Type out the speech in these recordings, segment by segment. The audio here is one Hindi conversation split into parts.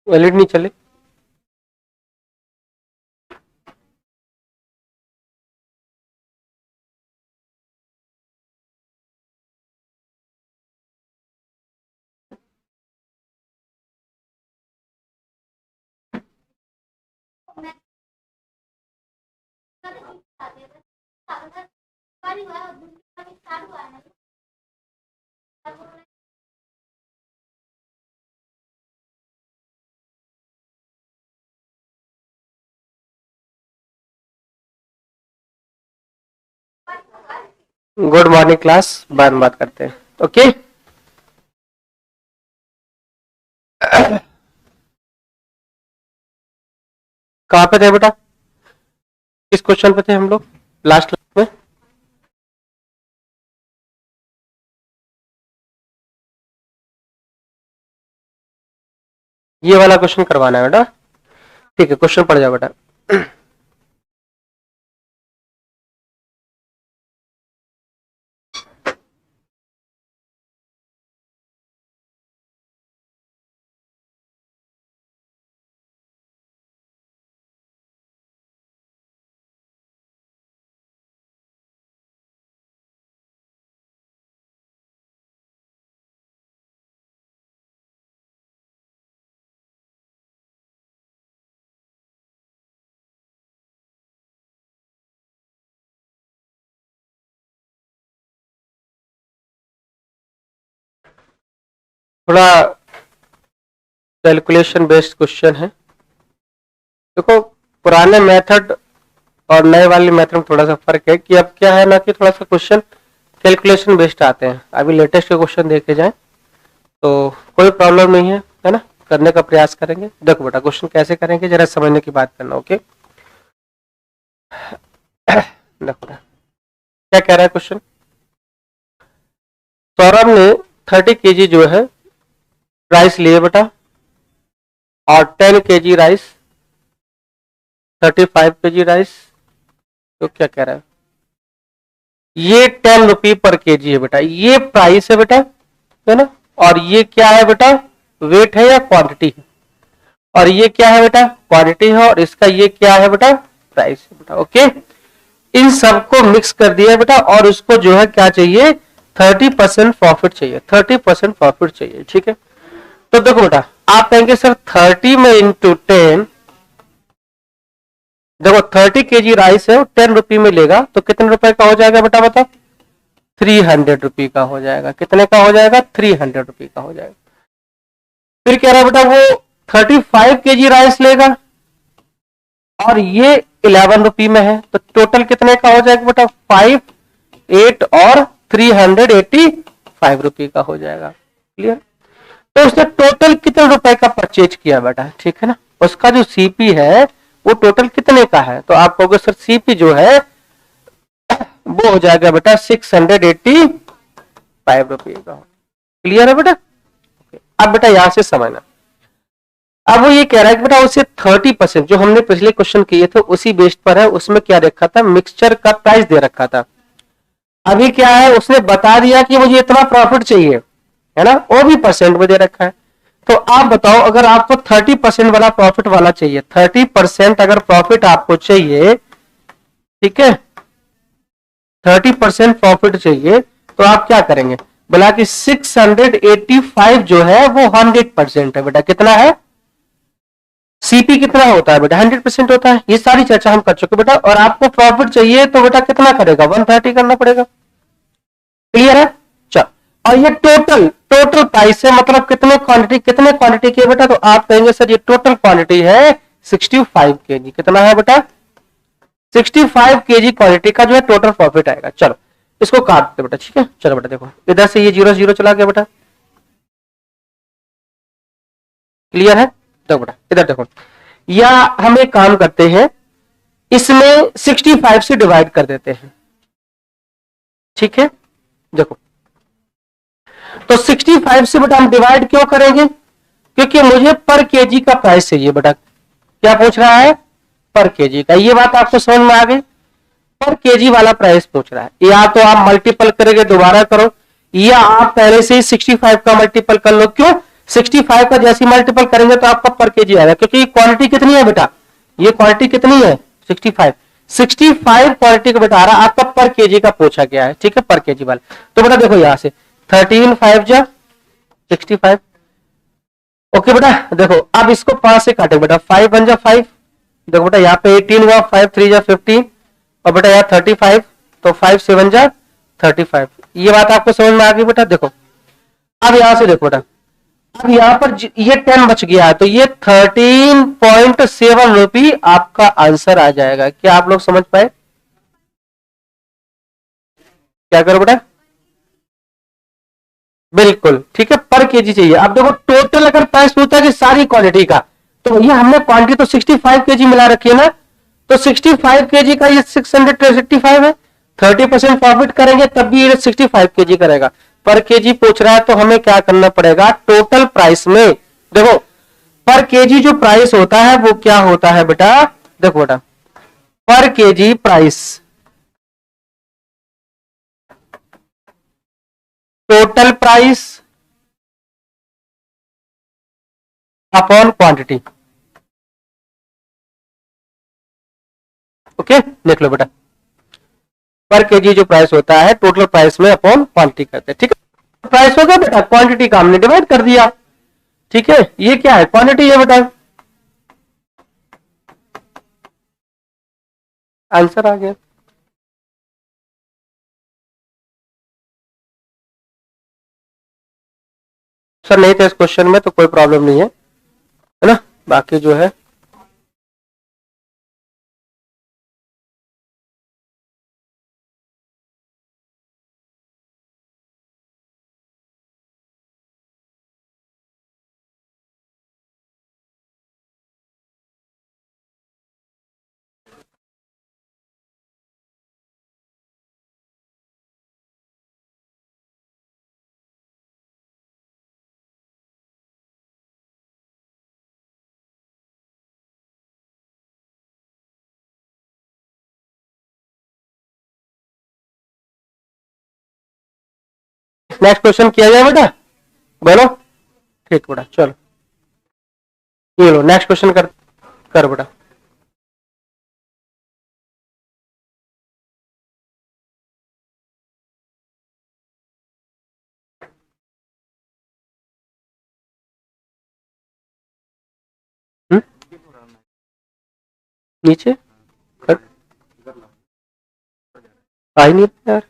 वैलिड नहीं चले। गुड मॉर्निंग क्लास, बाद में बात करते हैं। ओके, कहाँ पे थे बेटा? किस क्वेश्चन पे थे हम लोग लास्ट क्लास में? ये वाला क्वेश्चन करवाना है बेटा। ठीक है, क्वेश्चन पढ़ जाओ बेटा। थोड़ा कैलकुलेशन बेस्ड क्वेश्चन है। देखो, पुराने मेथड और नए वाले मेथड में थोड़ा सा फर्क है कि अब क्या है ना कि थोड़ा सा क्वेश्चन कैलकुलेशन बेस्ड आते हैं। अभी लेटेस्ट के क्वेश्चन देखे जाए तो कोई प्रॉब्लम नहीं है ना, करने का प्रयास करेंगे। देखो बेटा, क्वेश्चन कैसे करेंगे जरा समझने की बात करना। ओके, देखो बेटा क्या कह रहा है क्वेश्चन। सौरभ ने 30 केजी जो है राइस लिए बेटा, और 10 केजी राइस, 35 केजी राइस। तो क्या कह रहा है, ये 10 रुपये पर केजी है बेटा, ये प्राइस है बेटा, है ना। और ये क्या है बेटा, वेट है या क्वांटिटी है। और ये क्या है बेटा, क्वांटिटी है। और इसका ये क्या है बेटा, प्राइस है बेटा। ओके, इन सबको मिक्स कर दिया बेटा, और उसको जो है क्या चाहिए, 30% प्रॉफिट चाहिए, 30% प्रॉफिट चाहिए। ठीक है, तो देखो बेटा, आप कहेंगे सर 30 में इंटू 10, देखो 30 केजी राइस है, 10 रुपये में लेगा तो कितने रुपए का हो जाएगा बेटा, बताओ। 300 रुपये का हो जाएगा। कितने का हो जाएगा, 300 रुपये का हो जाएगा। फिर कह रहा है बेटा वो 35 केजी राइस लेगा और ये 11 रुपये में है, तो टोटल कितने का हो जाएगा बेटा, 5, 8 और 385 रुपये का हो जाएगा। क्लियर। तो उसने टोटल कितने रुपए का परचेज किया बेटा, ठीक है ना। उसका जो सीपी है वो टोटल कितने का है, तो आप कहोगे सर सीपी जो है वो हो जाएगा बेटा 685 रुपये का। क्लियर है बेटा। अब बेटा यहां से समझना, अब वो ये कह रहा है कि बेटा उसे 30% जो हमने पिछले क्वेश्चन किए थे उसी बेस्ड पर है, उसमें क्या रखा था, मिक्सचर का प्राइस दे रखा था। अभी क्या है, उसने बता दिया कि मुझे इतना प्रॉफिट चाहिए, है ना, वो भी परसेंट में दे रखा है। तो आप बताओ, अगर आपको 30% वाला प्रॉफिट वाला चाहिए, 30% अगर प्रॉफिट आपको चाहिए, ठीक है, 30% प्रॉफिट चाहिए, तो आप क्या करेंगे, बोला कि 685 जो है वो 100% है बेटा। कितना है, सीपी कितना होता है बेटा, 100% होता है। ये सारी चर्चा हम कर चुके बेटा। और आपको प्रॉफिट चाहिए तो बेटा कितना करेगा, 130 करना पड़ेगा। क्लियर है, चल। और ये टोटल प्राइस है, मतलब कितने क्वांटिटी की है बेटा, तो आप कहेंगे सर ये टोटल क्वांटिटी है 65 केजी। कितना है बेटा, 65 केजी क्वांटिटी का जो है टोटल प्रॉफिट आएगा। चलो इसको काट दो बेटा, ठीक है। चलो बेटा देखो, इधर से ये 0 0 चला गया बेटा। क्लियर है, तो बेटा इधर देखो, या हम एक काम करते हैं, इसमें 65 से डिवाइड कर देते हैं, ठीक है। देखो, तो 65 से बेटा हम डिवाइड क्यों करेंगे, क्योंकि मुझे पर केजी का प्राइस चाहिए बेटा। क्या पूछ रहा है, पर केजी का। ये बात आपको समझ में आ गई, पर केजी वाला प्राइस पूछ रहा है। या तो आप मल्टीपल करेंगे, दोबारा करो, या आप पहले से ही 65 का मल्टीपल कर लो। क्यों, 65 का जैसी मल्टीपल करेंगे तो आपका पर केजी आएगा, क्योंकि क्वांटिटी कितनी है बेटा, ये क्वांटिटी कितनी है 65 क्वांटिटी का बेटा आ रहा, आपका पर केजी का पूछा गया है, ठीक है, पर केजी वाला। तो बेटा देखो यहां से 13 5 जा 65, ओके बेटा। देखो अब इसको 5 से काटेंगे बेटा, 5 1 जा 5, देखो बेटा यहाँ पे 18 हुआ, 5 3 जा 15, और बेटा यहाँ 35, तो 5 7 जा 35। ये बात आपको समझ में आ गई बेटा। देखो अब यहां से देखो बेटा, अब यहां पर ये 10 बच गया है, तो ये 13.7 रुपी आपका आंसर आ जाएगा। क्या आप लोग समझ पाए? क्या करो बेटा, बिल्कुल ठीक है, पर केजी चाहिए। अब देखो टोटल अगर प्राइस पूछता है कि सारी क्वांटिटी का, तो भैया हमने क्वांटिटी तो 65 केजी मिला रखी है ना, तो 65 केजी का ये 665 है, 30% प्रॉफिट करेंगे तब भी ये 65 केजी करेगा। पर केजी पूछ रहा है तो हमें क्या करना पड़ेगा, टोटल प्राइस में देखो पर केजी जो प्राइस होता है वो क्या होता है बेटा, देखो बेटा पर KG price total price upon quantity. Okay देख लो बेटा, पर केजी जो प्राइस होता है टोटल प्राइस में अपॉन क्वांटिटी करते हैं, ठीक है। प्राइस होगा बेटा, क्वांटिटी का हमने डिवाइड कर दिया, ठीक है। ये क्या है, क्वांटिटी है बेटा, आंसर आ गया। सर नहीं था इस क्वेश्चन में तो कोई प्रॉब्लम नहीं है ना, बाकी जो है नेक्स्ट क्वेश्चन किया जाए बेटा, बोलो। ठीक बेटा, चलो ये लो नेक्स्ट क्वेश्चन कर बेटा। नीचे कर, आ ही नहीं यार,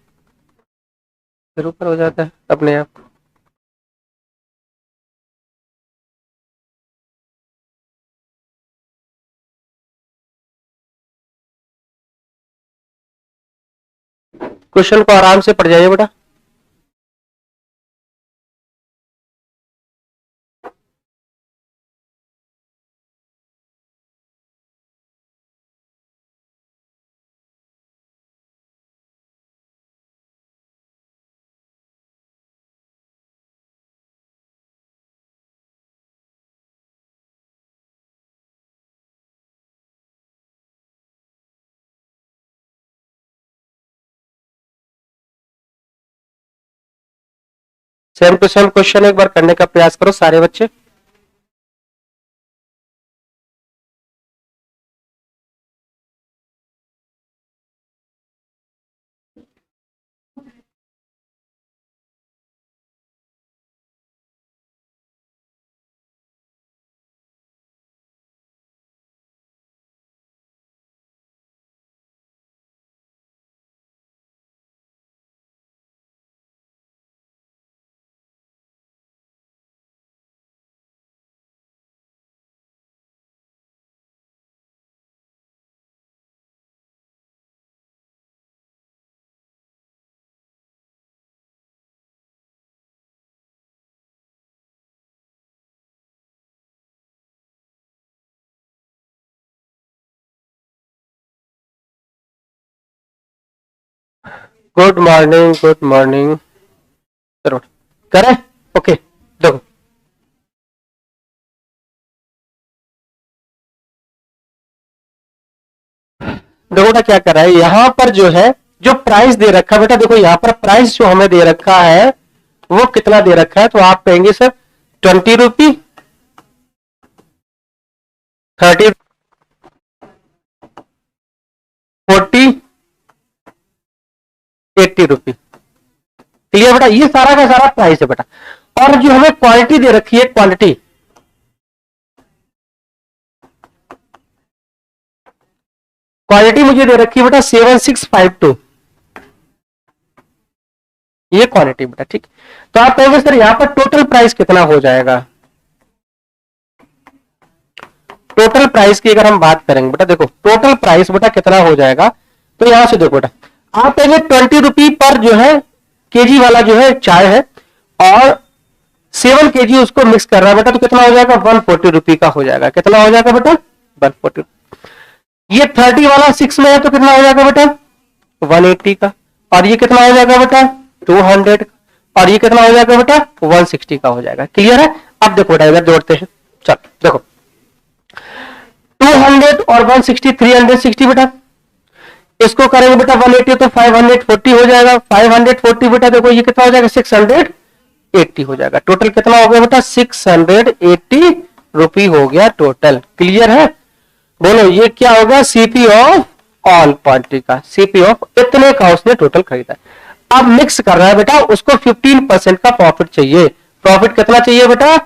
फिर ऊपर हो जाता है अपने आप। क्वेश्चन को आराम से पढ़ जाइए बेटा। सेम टू सेम क्वेश्चन एक बार करने का प्रयास करो सारे बच्चे। Good morning, good morning. चलो करें, ओके। देखो देखो बेटा क्या कर रहा है, यहां पर जो है जो प्राइस दे रखा है बेटा, देखो यहां पर प्राइस जो हमें दे रखा है वो कितना दे रखा है, तो आप कहेंगे सर 20 रुपी, 30, 40, 80 रुपी। क्लियर बेटा, ये सारा का सारा प्राइस है बेटा। और जो हमें क्वांटिटी दे रखी है, क्वांटिटी मुझे दे रखी है बेटा 7652, ये क्वांटिटी बेटा। ठीक, तो आप कहेंगे सर यहां पर टोटल प्राइस कितना हो जाएगा। टोटल प्राइस की अगर हम बात करेंगे बेटा, देखो टोटल प्राइस बेटा कितना हो जाएगा, तो यहां से देखो बेटा, आप कहेंगे 20 रुपी पर जो है केजी वाला जो है चाय है, और 7 kg उसको मिक्स कर रहा है बेटा, तो कितना हो जाएगा 140 रुपी का हो जाएगा। कितना हो जाएगा बेटा 140। ये 30 वाला 6 में है तो कितना हो जाएगा बेटा 180 का, और ये कितना हो जाएगा बेटा 200 का, और ये कितना हो जाएगा बेटा 160 का हो जाएगा। क्लियर है। अब देखो बेटा इधर जोड़ते हैं, चल देखो 200 और 160 360 बेटा, इसको करेंगे बेटा 180 तो 540 हो जाएगा। 540 बेटा देखो ये कितना हो जाएगा 680 हो जाएगा। टोटल कितना हो गया बेटा 680 रुपी हो गया टोटल। क्लियर है। बोलो ये क्या होगा सीपी ऑफ ऑल क्वांटिटी का, सीपी ऑफ इतने का उसने टोटल खरीदा। अब मिक्स कर रहा है बेटा, उसको 15% का प्रॉफिट चाहिए। प्रॉफिट कितना चाहिए बेटा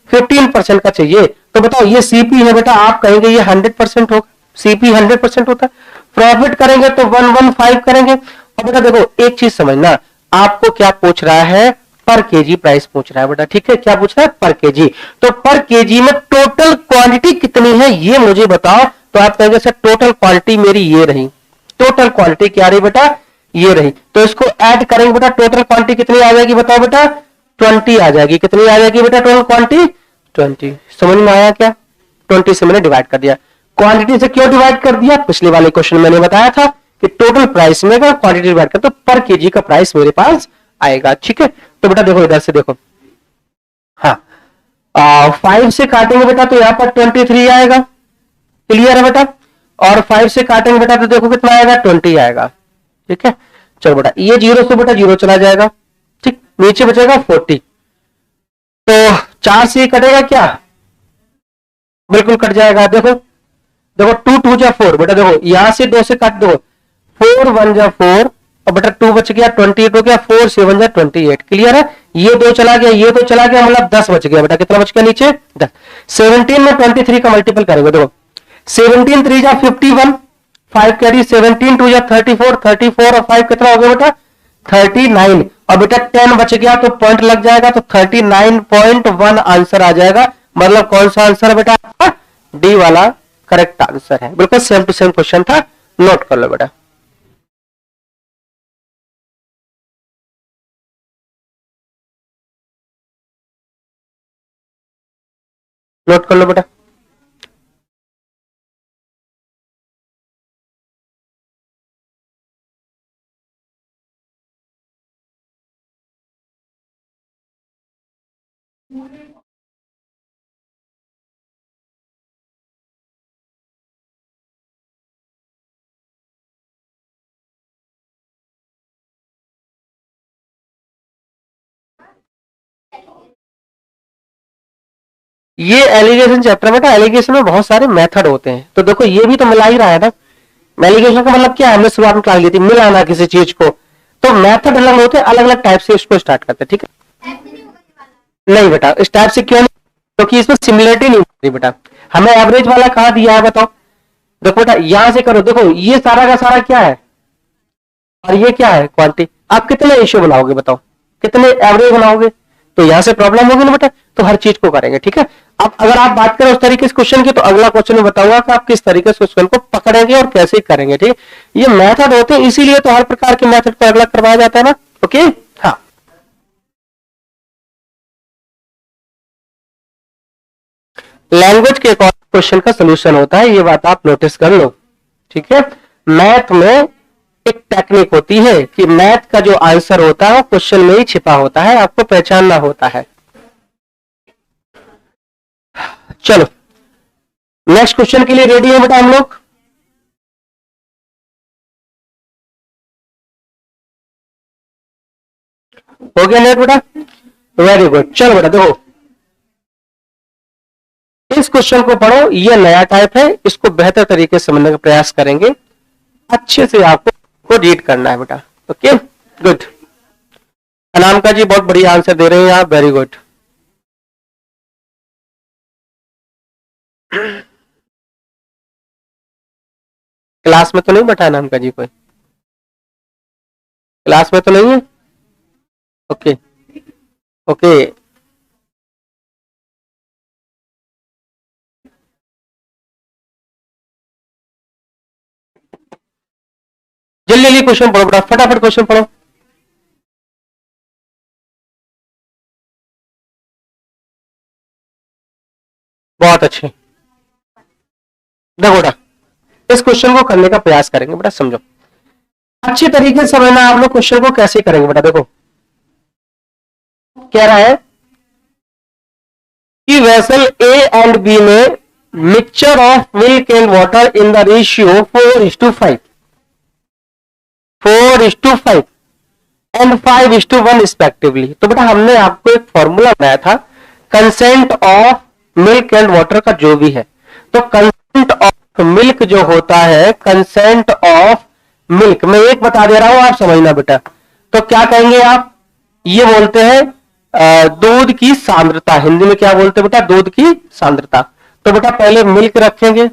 15% का चाहिए। तो बताओ ये सीपी है बेटा, आप कहेंगे ये 100% होगा, सीपी 100% होता है। प्रॉफिट करेंगे तो 115 करेंगे। और बेटा देखो एक चीज समझना, आपको क्या पूछ रहा है पर केजी प्राइस पूछ रहा है बेटा। ठीक है, क्या पूछ रहा है पर केजी। तो पर केजी में टोटल क्वांटिटी कितनी है ये मुझे बताओ। तो आप कहेंगे सर टोटल क्वांटिटी मेरी ये रही, टोटल क्वांटिटी क्या रही बेटा ये रही। तो इसको ऐड करेंगे बेटा, टोटल क्वांटिटी कितनी आ जाएगी बताओ बेटा 20 आ जाएगी। कितनी आ जाएगी बेटा टोटल क्वांटिटी 20। समझ में आया क्या, 20 से मैंने डिवाइड कर दिया। क्वांटिटी से क्यों डिवाइड कर दिया, पिछले वाले क्वेश्चन मैंने बताया था कि टोटल प्राइस में अगर क्वांटिटी डिवाइड कर तो पर केजी का प्राइस मेरे पास आएगा। ठीक है, तो बेटा देखो इधर से देखो, हाँ 5 से काटेंगे बेटा तो यहाँ पर 23 आएगा। क्लियर है बेटा। और 5 से काटेंगे बेटा तो देखो कितना आएगा 20 आएगा। ठीक है, चलो बेटा ये 0 से बेटा 0 चला जाएगा। ठीक, नीचे बचेगा 40। तो 4 से कटेगा क्या, बिल्कुल कट जाएगा। देखो देखो 2 2 जा 4 बेटा, देखो यहां से 2 से काट दो, 4 1 जा 4 और बेटा 2 बच गया 28 हो गया, 4 7 जा 28। क्लियर है। ये 2 चला गया, ये 2 चला गया, मतलब 10 बच गया बेटा। कितना बच गया नीचे 10। 17 में 23 का मल्टीपल करेंगे, देखो 17 3 जा 51, 5 कैरी, 17 2 जा 34, 34 और 5 कितना हो गया बेटा 39। और बेटा 10 बच गया तो पॉइंट लग जाएगा, तो 39.1 आंसर आ जाएगा। मतलब कौन सा आंसर है बेटा आपका डी वाला करेक्ट आंसर है। बिल्कुल सेम टू सेम क्वेश्चन था, नोट कर लो बेटा। नोट कर लो बेटा। ये एलिगेशन चैप्टर बेटा, एलिगेशन में बहुत सारे मेथड होते हैं। तो देखो ये भी तो मिला ही रहा है ना। एलिगेशन का मतलब क्या है, हमने शुरुआत में क्लास ली थी मिलाना किसी चीज को। तो मेथड अलग होते हैं, अलग अलग टाइप से इसको स्टार्ट करते हैं। ठीक है, नहीं बेटा इस टाइप से क्यों नहीं, क्योंकि इसमें सिमिलरिटी नहीं होती बेटा। हमें एवरेज वाला कहा दिया है बताओ। देखो बेटा यहां से करो, देखो ये सारा का सारा क्या है और ये क्या है क्वांटिटी। आप कितने रेशियो बनाओगे बताओ, कितने एवरेज बनाओगे, तो यहां से प्रॉब्लम होगी ना बेटा। तो हर चीज को करेंगे। ठीक है, अब अगर आप बात करें उस तरीके से क्वेश्चन की, तो अगला क्वेश्चन में बताऊंगा कि आप किस तरीके से क्वेश्चन को पकड़ेंगे और कैसे करेंगे। ठीक है, ये मेथड होते हैं, इसीलिए तो हर प्रकार के मेथड को अगला करवाया जाता है ना। ओके, हाँ लैंग्वेज के अकॉर्डिंग क्वेश्चन का सोल्यूशन होता है, ये बात आप नोटिस कर लो। ठीक है, मैथ में एक टेक्निक होती है कि मैथ का जो आंसर होता है वो क्वेश्चन में ही छिपा होता है, आपको पहचानना होता है। चलो नेक्स्ट क्वेश्चन के लिए रेडी है बेटा हम लोग। हो गया नेट बेटा, वेरी गुड। चलो बेटा देखो इस क्वेश्चन को पढ़ो, ये नया टाइप है, इसको बेहतर तरीके से समझने का प्रयास करेंगे। अच्छे से आपको रीड करना है बेटा। Okay good. अनामिका जी बहुत बढ़िया आंसर दे रहे हैं आप, वेरी गुड। क्लास में तो नहीं बैठा अनामिका जी, कोई क्लास में तो नहीं है? ओके ओके जल्दी जल्दी क्वेश्चन पढ़ो बेटा, फटाफट क्वेश्चन पढ़ो। बहुत अच्छे। देखो बेटा, इस क्वेश्चन को करने का प्रयास करेंगे बेटा, समझो अच्छे तरीके से समझना। आप लोग क्वेश्चन को कैसे करेंगे बेटा, देखो कह रहा है कि वेसल ए एंड बी में mixture of milk and water in the ratio 4:5, 4:5 and 5:1 respectively. तो बेटा हमने आपको एक फॉर्मूला बनाया था consent of milk and water का जो भी है। तो कंसेंट ऑफ मिल्क जो होता है, कंसेंट ऑफ मिल्क, मैं एक बता दे रहा हूं आप समझना बेटा। तो क्या कहेंगे आप, ये बोलते हैं दूध की सांद्रता। हिंदी में क्या बोलते हैं बेटा, दूध की सांद्रता। तो बेटा पहले मिल्क रखेंगे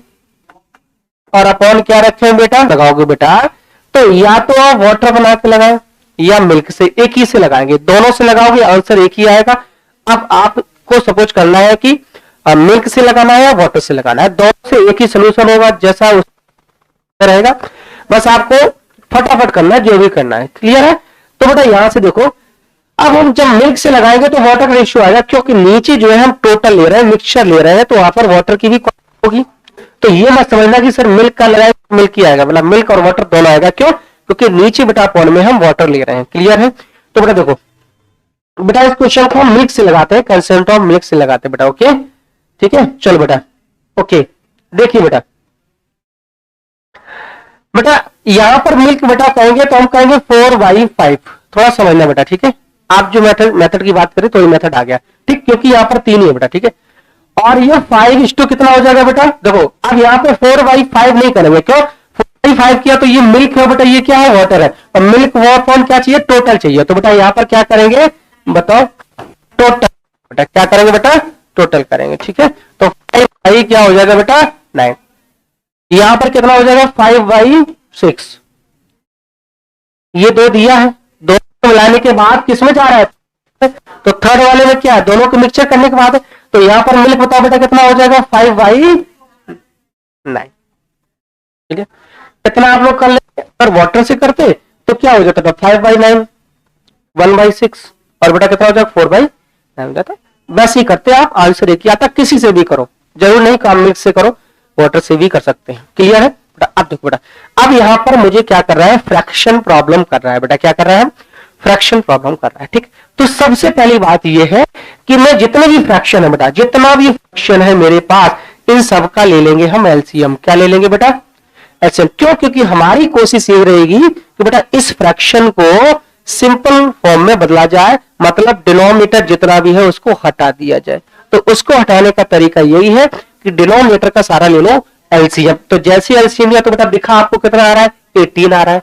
और अपॉन क्या रखेंगे बेटा, लगाओगे बेटा। तो या तो आप वाटर बना के लगाए या मिल्क से, एक ही से लगाएंगे, दोनों से लगाओगे आंसर एक ही आएगा। अब आपको सपोज करना है कि मिल्क से लगाना है या वाटर से लगाना है, दोनों से एक ही सोल्यूशन होगा, जैसा रहेगा। बस आपको फटाफट करना है, जो भी करना है, क्लियर है। तो बेटा यहां से देखो, अब हम जब मिल्क से लगाएंगे तो वाटर का रेशियो आएगा, क्योंकि नीचे जो है हम टोटल ले रहे हैं, मिक्सचर ले रहे हैं, तो वहां पर वाटर की भी होगी। तो ये मत समझना कि सर मिल्क का लगाए मिल्क ही आएगा, मतलब मिल्क और वाटर दोनों आएगा। क्यों, क्योंकि नीचे बेटा पॉइंट में हम वाटर ले रहे हैं, क्लियर है। तो बेटा देखो बेटा, इस क्वेश्चन को हम मिल्क से लगाते हैं, कंसेंट ऑफ मिल्क से लगाते हैं बेटा। ओके ठीक है, चलो बेटा। ओके देखिए बेटा, बेटा यहां पर मिल्क बेटा कहेंगे तो हम कहेंगे 4/5। थोड़ा समझना बेटा, ठीक है। आप जो मेथड की बात करें तो ये मेथड आ गया, ठीक, क्योंकि यहां पर 3 ही है बेटा, ठीक है। और ये 5:2 कितना हो जाएगा बेटा, देखो अब यहाँ पे 4/5 नहीं करेंगे, क्यों, 4/5 किया तो ये मिल्क है बेटा, ये क्या है, वाटर है, और मिल्क वाटर क्या चाहिए, टोटल चाहिए। तो बेटा यहाँ पर क्या करेंगे बताओ, टोटल बेटा क्या करेंगे बेटा, टोटल करेंगे, ठीक है। तो 5 क्या हो जाएगा बेटा, 9। यहां पर कितना हो जाएगा 5/6। ये दो दिया है, दोनों मिलाने के बाद किसमें जा रहा है, तो थर्ड वाले में क्या है, दोनों को मिक्सचर करने के बाद है। तो यहां पर मिल्क बताओ बेटा कितना हो जाएगा, 5/9, ठीक है। कितना आप लोग कर लेते, अगर वाटर से करते तो क्या हो जाता था, 5/9, 1/6, और बेटा कितना हो जाएगा 4/9 हो जाता। बस ही करते आप, आंसर एक ही आता, किसी से भी करो, जरूर नहीं काम मिल्क से करो, वाटर से भी कर सकते हैं, क्लियर है बेटा। अब देखो बेटा, अब यहां पर मुझे क्या कर रहा है, फ्रैक्शन प्रॉब्लम कर रहा है बेटा, क्या कर रहा है, फ्रैक्शन प्रॉब्लम कर रहा है, ठीक। तो सबसे पहली बात यह है कि मैं जितने भी फ्रैक्शन है बेटा, जितना भी फ्रैक्शन है मेरे पास, इन सब का ले लेंगे हम एलसीएम। क्या ले लेंगे बेटा, एलसीएम। क्यों, क्योंकि हमारी कोशिश ये रहेगी कि बेटा इस फ्रैक्शन को सिंपल फॉर्म में बदला जाए, मतलब डिनोमिनेटर जितना भी है उसको हटा दिया जाए। तो उसको हटाने का तरीका यही है कि डिनोमिनेटर का सारा ले लो एलसीएम। तो जैसे एलसीएम लिया तो बेटा दिखा आपको कितना आ रहा है, 18 आ रहा है।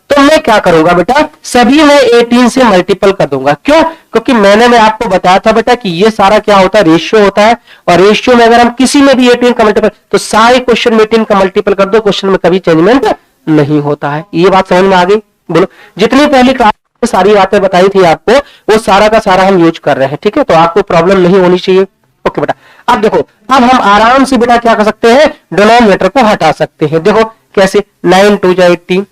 तो मैं क्या करूंगा बेटा, सभी में 18 से मल्टीपल कर दूंगा। क्यों, क्योंकि मैं आपको बताया था बेटा कि ये सारा क्या होता है, रेशियो होता है, और रेशियो में अगर हम किसी में भी 18 का मल्टीपल, तो सारे क्वेश्चन में 18 का मल्टीपल कर दो, क्वेश्चन में कभी चेंजमेंट नहीं होता है। ये बात समझ में आ गई, बोलो। जितनी पहली क्लास में सारी बातें बताई थी आपको, वो सारा का सारा हम यूज कर रहे हैं, ठीक है। तो आपको प्रॉब्लम नहीं होनी चाहिए। ओके बेटा, अब देखो, अब हम आराम से बेटा क्या कर सकते हैं, डिनोमिनेटर को हटा सकते हैं। देखो कैसे, 9 2 जा 18,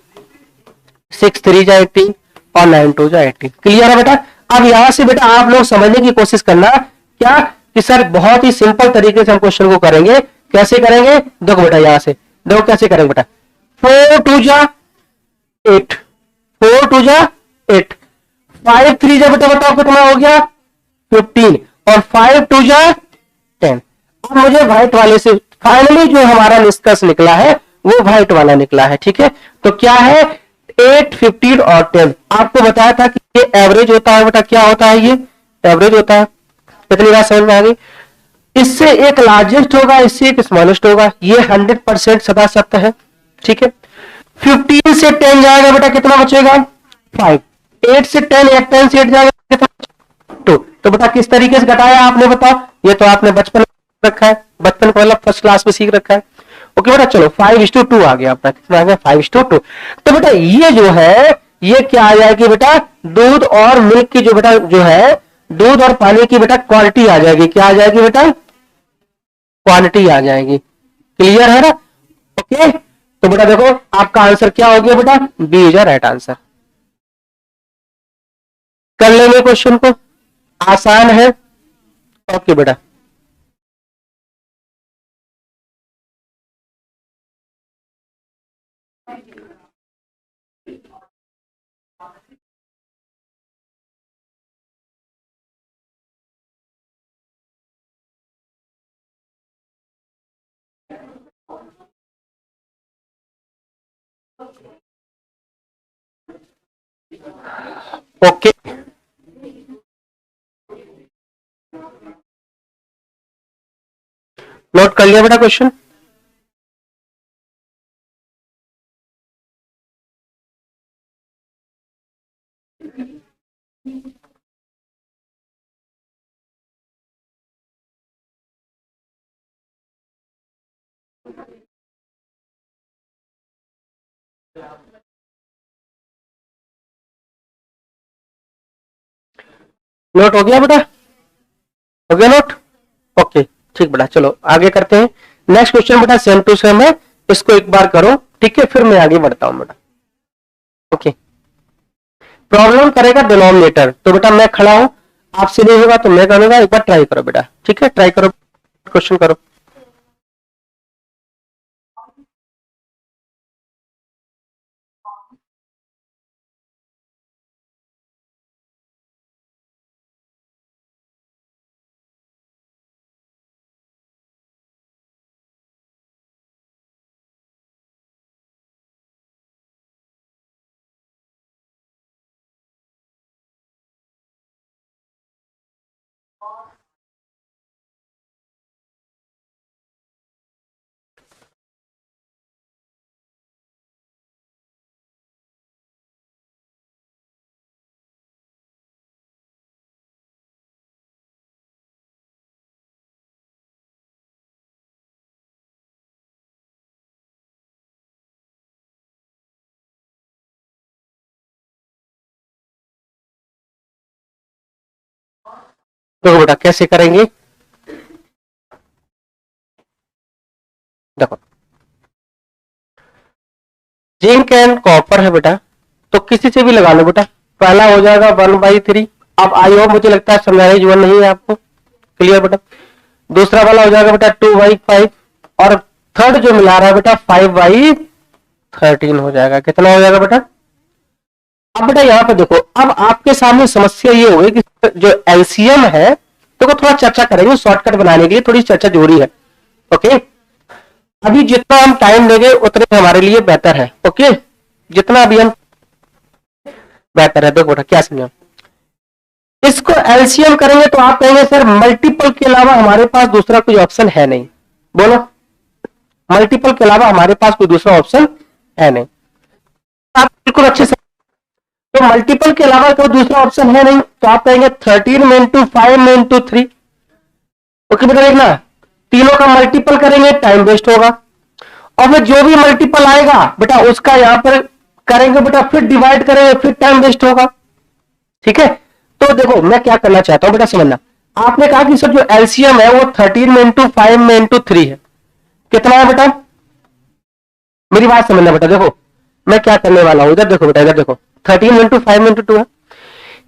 6 3 जा 18 और 9 2 जा 18, क्लियर है बेटा। अब यहां से बेटा आप लोग समझने की कोशिश करना क्या, कि सर बहुत ही सिंपल तरीके से हम क्वेश्चन को करेंगे। कैसे करेंगे, देखो बेटा यहां से देखो कैसे करेंगे बेटा, 4 2 जा 8, 4 2 जा 8, 5 3 जा बेटा बताओ कितना हो गया 15, और 5 2 जा 10। अब मुझे व्हाइट वाले से फाइनली जो हमारा निष्कर्ष निकला है वो व्हाइट वाला निकला है, ठीक है। तो क्या है, 8 15 और 10। आपको बताया था कि ये एवरेज होता है बेटा, क्या होता है, ये एवरेज होता है। कितनी बात समझ में आ गई। इससे एक लार्जेस्ट होगा, इससे एक स्मॉलेस्ट होगा, ये 100% सदा सत्य है। ठीक है, 15 से 10 जाएगा बेटा, कितना बचेगा 5। 8 से 10, 10 से 8 जाएगा, कितना 2। तो बेटा किस तरीके से घटाया आपने बताओ, ये तो आपने बचपन में रखा है, बचपन को मतलब फर्स्ट क्लास में सीख रखा है। ओके बेटा, चलो 5:2 आ गया आपका, कितना आ गया 5:2। तो बेटा ये जो है ये क्या आ जाएगी बेटा, दूध और मिल्क की जो बेटा जो है, दूध और पानी की बेटा क्वालिटी आ जाएगी, क्या आ जाएगी बेटा, क्वांटिटी आ जाएगी। क्लियर है ना? ओके, तो बेटा देखो आपका आंसर क्या हो गया बेटा, बी इज राइट आंसर। कर लेंगे क्वेश्चन को, आसान है। ओके बेटा, ओके नोट कर लिया बेटा क्वेश्चन। नोट हो गया बेटा, हो गया नोट? ओके ठीक बेटा, चलो आगे करते हैं। नेक्स्ट क्वेश्चन बेटा सेम टू सेम है, इसको एक बार करो, ठीक है, फिर मैं आगे बढ़ता हूं बेटा। ओके, प्रॉब्लम करेगा डिनोमिनेटर, तो बेटा मैं खड़ा हूं, आपसे नहीं होगा तो मैं करूंगा, एक बार ट्राई करो बेटा, ठीक है, ट्राई करो, क्वेश्चन करो। देखो बेटा कैसे करेंगे, देखो जिंक एंड कॉपर है बेटा, तो किसी से भी लगा लो बेटा। पहला हो जाएगा 1/3, अब आई होप मुझे लगता है समझाने की जरूरत नहीं है आपको, क्लियर बेटा। दूसरा वाला हो जाएगा बेटा 2/5, और थर्ड जो मिला रहा है बेटा 5/13 हो जाएगा, कितना हो जाएगा बेटा। अब बेटा यहाँ पे देखो, अब आपके सामने समस्या ये होगी कि जो एलसीएम है, तो थोड़ा चर्चा करेंगे, शॉर्टकट बनाने के लिए थोड़ी चर्चा जरूरी है। ओके, अभी जितना हम टाइम देंगे उतने हमारे लिए बेहतर है। ओके, जितना अभी हम बेहतर है। देखो बेटा क्या समझो, इसको एलसीएम करेंगे तो आप कहेंगे सर मल्टीपल के अलावा हमारे पास दूसरा कोई ऑप्शन है नहीं। बोलो, मल्टीपल के अलावा हमारे पास कोई दूसरा ऑप्शन है नहीं। आप बिल्कुल अच्छे से, तो मल्टीपल के अलावा कोई दूसरा ऑप्शन है नहीं, तो आप कहेंगे 13 में इंटू 5 में इंटू 3। ओके बेटा, देखना तीनों का मल्टीपल करेंगे टाइम वेस्ट होगा, और फिर जो भी मल्टीपल आएगा बेटा उसका यहां पर करेंगे बेटा, फिर डिवाइड करेंगे, फिर टाइम वेस्ट होगा। ठीक है, तो देखो मैं क्या करना चाहता हूं बेटा, समझना। आपने कहा कि सर जो एलसीएम है वो 13 में इंटू 5 में इंटू 3 है, कितना है बेटा, मेरी बात समझना बेटा। देखो मैं क्या करने वाला हूं, इधर देखो बेटा, इधर देखो 13 इंटू 5 में इंटू 2 है,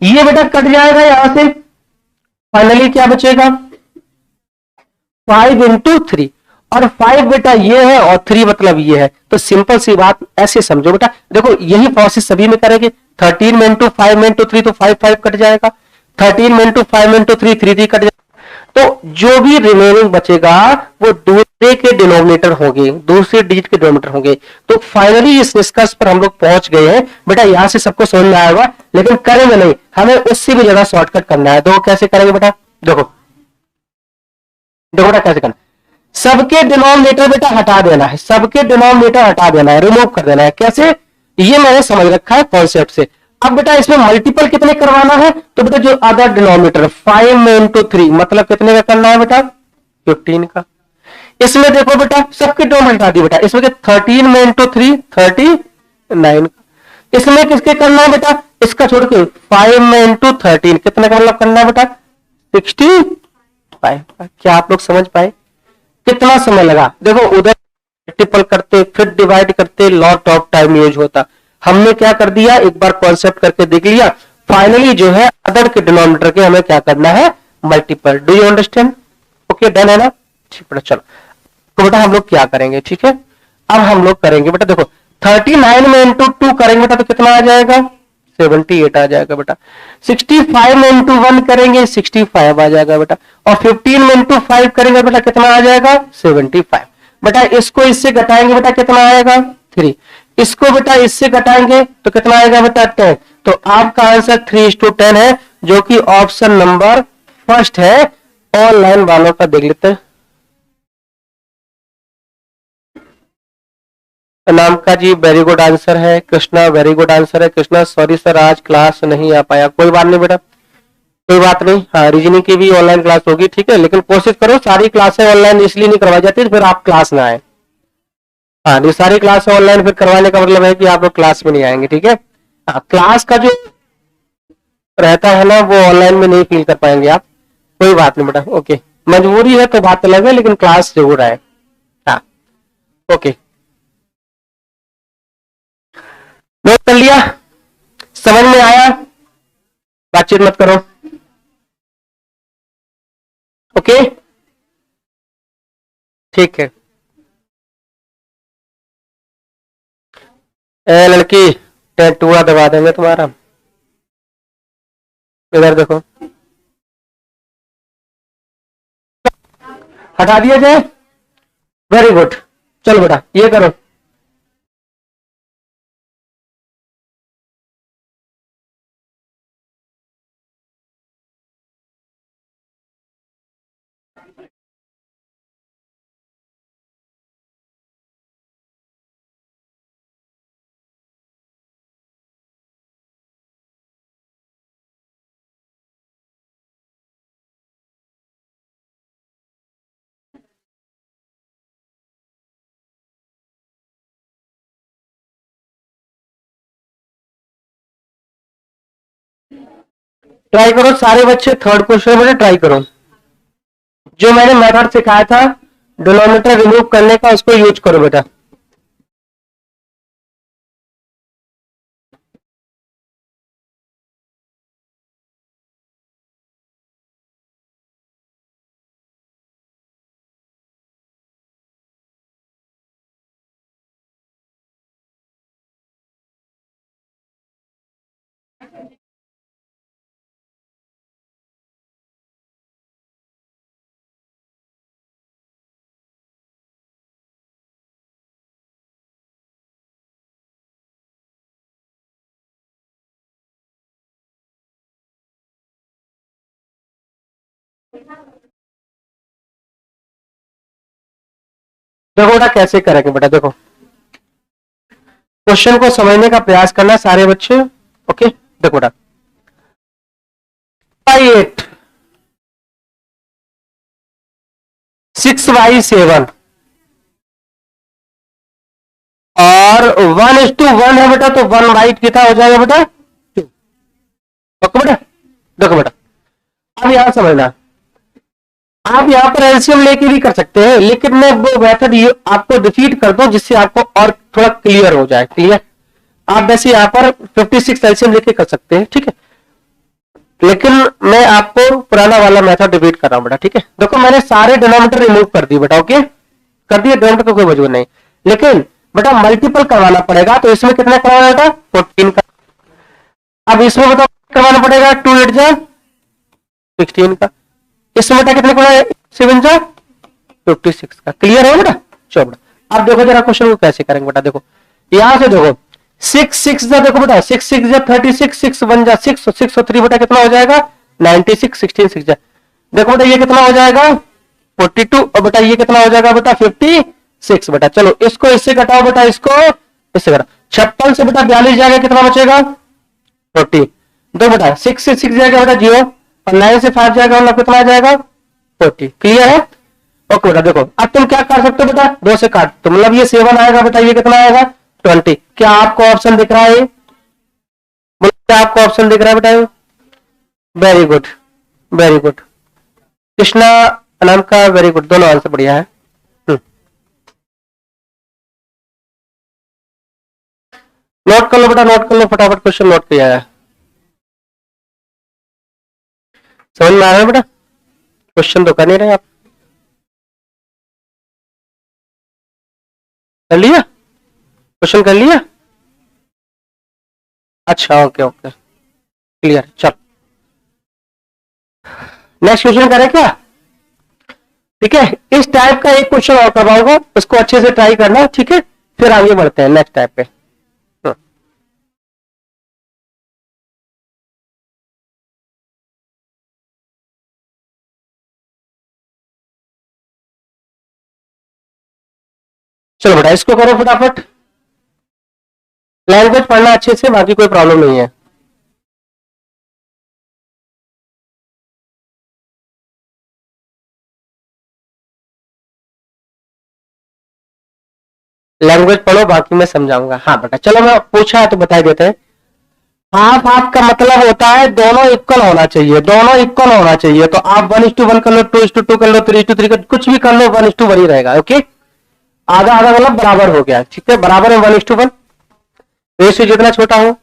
ये बेटा कट जाएगा यहां से, फाइनली क्या बचेगा 5 इंटू 3, और 5 बेटा ये है और 3 मतलब ये है। तो सिंपल सी बात ऐसे समझो बेटा, देखो यही प्रोसेस सभी में करेंगे। 13 में इंटू 5 में इंटू 3, तो 5 5 कट जाएगा, 13 में इंटू 5 में इंटू 3 3 3 कट जाएगा। तो जो भी रिमेनिंग बचेगा वो दूसरे के डिनोमिनेटर होंगे, दूसरे डिजिट के डिनोमिनेटर होंगे। तो फाइनली इस निष्कर्ष पर हम लोग पहुंच गए हैं बेटा, यहां से सबको समझ में आएगा, लेकिन करेंगे नहीं, हमें उससे भी ज्यादा शॉर्टकट करना है। तो कैसे करेंगे बेटा, देखो देखो बेटा कैसे करना, सबके डिनोमिनेटर बेटा हटा देना है, सबके डिनोमिनेटर हटा देना है, रिमूव कर देना है। कैसे, ये मैंने समझ रखा है कॉन्सेप्ट से। अब बेटा इसमें मल्टीपल कितने करवाना है, तो बेटा जो अदर डिनोमिनेटर 5 में इंटू 3 मतलब कितने का करना है बेटा 15 का। इसमें देखो बेटा सबके डिनोमिनेटर हटा दी बेटा, इसमें 13 में इंटू 3 39 का। इसमें किसके करना है बेटा, इसका छोड़ के 5 में इंटू 13 कितने का मतलब करना है बेटा 65 का। क्या आप लोग समझ पाए कितना समय लगा, देखो उधर मल्टीपल करते फिर डिवाइड करते लॉट ऑफ टाइम यूज होता, हमने क्या कर दिया एक बार कॉन्सेप्ट करके देख लिया, फाइनली जो है अदर के डिनोमिनेटर के हमें क्या करना है multiple. Do you understand, okay done है ना, ठीक बेटा चलो। तो बेटा हम लोग क्या करेंगे, ठीक है अब हम लोग करेंगे बेटा, देखो 39 में इंटू 2 करेंगे बेटा तो कितना आ जाएगा 78 आ जाएगा बेटा। 65 में इंटू 1 करेंगे 65 आ जाएगा बेटा, और 15 में इंटू 5 करेंगे बेटा कितना आ जाएगा 75 बेटा। इसको इससे घटाएंगे बेटा कितना आएगा 3, इसको बेटा इससे घटाएंगे तो कितना आएगा बेटा 10। तो आपका आंसर 3:10 है, जो कि ऑप्शन नंबर फर्स्ट है। ऑनलाइन वालों का देख लेते हैं। नाम का जी वेरी गुड आंसर है, कृष्णा वेरी गुड आंसर है। कृष्णा सॉरी सर आज क्लास नहीं आ पाया, कोई बात नहीं बेटा कोई बात नहीं, हाँ रीजनिंग की भी ऑनलाइन क्लास होगी, ठीक है लेकिन कोशिश करो सारी क्लासें ऑनलाइन इसलिए नहीं करवाई जाती फिर आप क्लास ना आए। हाँ नहीं सारी क्लास ऑनलाइन फिर करवाने का मतलब है कि आप लोग क्लास में नहीं आएंगे, ठीक है। हाँ क्लास का जो रहता है ना वो ऑनलाइन में नहीं फील कर पाएंगे आप, कोई बात नहीं बेटा ओके, मजबूरी है तो बात अलग है लेकिन क्लास जरूर आए। हाँ ओके नोट कर लिया, समझ में आया, बातचीत मत करो ओके ठीक है। ए लड़की टैटूआ दबा देंगे तुम्हारा, इधर देखो हटा दिया जाए, वेरी गुड चलो बेटा ये करो। ट्राई करो सारे बच्चे, थर्ड क्वेश्चन में ट्राई करो, जो मैंने मेथड सिखाया था डिनोमिनेटर रिमूव करने का उसको यूज करो बेटा। देखो बेटा कैसे करेंगे बेटा, देखो क्वेश्चन को समझने का प्रयास करना सारे बच्चे ओके। देखो बेटा 8 6/7 और 1:1 है बेटा, तो 1/8 कितना हो जाएगा बेटा 2 ओके बेटा। देखो बेटा अब यहां समझना, आप यहाँ पर एलसीएम लेके भी कर सकते हैं लेकिन मैं वो मेथड आपको रिपीट कर दूं जिससे आपको और थोड़ा क्लियर हो जाए। क्लियर, आप वैसे यहाँ पर 56 एलसीएम लेके कर सकते हैं ठीक है, लेकिन मैं आपको पुराना वाला मेथड रिपीट कर रहा हूँ बेटा ठीक है। देखो मैंने सारे डिनोमिनेटर रिमूव कर दिए बेटा, ओके कर दिए, डिनोमिनेटर को कोई वजूद नहीं, लेकिन बेटा मल्टीपल करवाना पड़ेगा, तो इसमें कितना करवाना बेटा 14 का। अब इसमें बेटा करवाना पड़ेगा 2 8 जा 16 का, इसमें बेटा कितने का 7 जा 56 का। क्लियर है बेटा, चलो बेटा अब देखो जरा क्वेश्चन को कैसे करेंगे बेटा। देखो यहां से देखो 6 6 जा, देखो बेटा 6 6 जा 36, 6 1 जा 6, 6 और 3 बेटा कितना हो जाएगा 96, 16 6 जा। देखो बेटा ये कितना हो जाएगा 42 और बेटा ये कितना हो जाएगा बेटा 56 बेटा। चलो इसको इससे घटाओ बेटा, इसको इससे घटाओ, 56 से बेटा 42 जाएगा, कितना बचेगा 40। दो बेटा 6 से 6 जाएगा बेटा 0 और 9 से 5 जाएगा मतलब कितना आ जाएगा 40। क्लियर है? ओके बेटा देखो अब तुम क्या कर सकते हो बेटा, 2 से काट तो मतलब ये 7 आएगा बेटा, ये कितना आएगा 20। क्या आपको ऑप्शन दिख रहा है? क्या आपको ऑप्शन दिख रहा है बेटा? Very good, very good Krishna नाम का, वेरी गुड, दोनों आंसर बढ़िया है। नोट कर लो बेटा, नोट कर लो फटाफट, क्वेश्चन नोट किया है। समझ में आ रहा है बेटा? क्वेश्चन तो कर नहीं रहे आप, कर लिया क्वेश्चन, कर लिया? अच्छा ओके ओके क्लियर। चल नेक्स्ट क्वेश्चन करें क्या? ठीक है, इस टाइप का एक क्वेश्चन और करवाऊंगा, उसको अच्छे से ट्राई करना, ठीक है? फिर आगे बढ़ते हैं नेक्स्ट टाइप पे। चलो बेटा इसको करो फटाफट, लैंग्वेज पढ़ना अच्छे से, बाकी कोई प्रॉब्लम नहीं है। लैंग्वेज पढ़ो, बाकी मैं समझाऊंगा। हाँ बेटा चलो, मैं पूछा है तो बता देते हैं। हाफ हाफ का मतलब होता है दोनों इक्वल होना चाहिए, दोनों इक्वल होना चाहिए। तो आप 1:1 कर लो, 2:2 कर लो, 3:3 कर, कुछ भी कर लो, 1:1 ही रहेगा। ओके, आधा आधा मतलब बराबर हो गया, ठीक है? बराबर है 1:1, रेशियो जितना छोटा हो।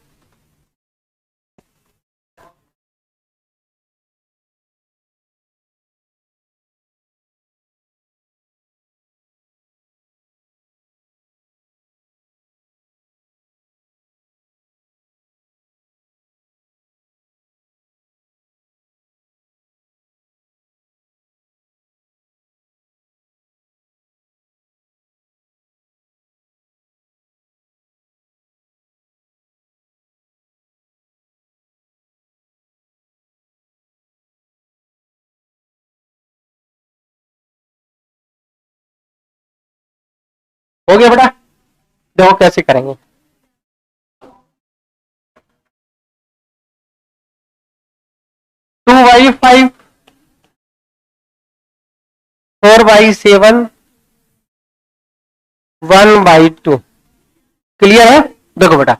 हो गया बेटा, देखो कैसे करेंगे। 2/5, 4/7, 1/2। क्लियर है? देखो बेटा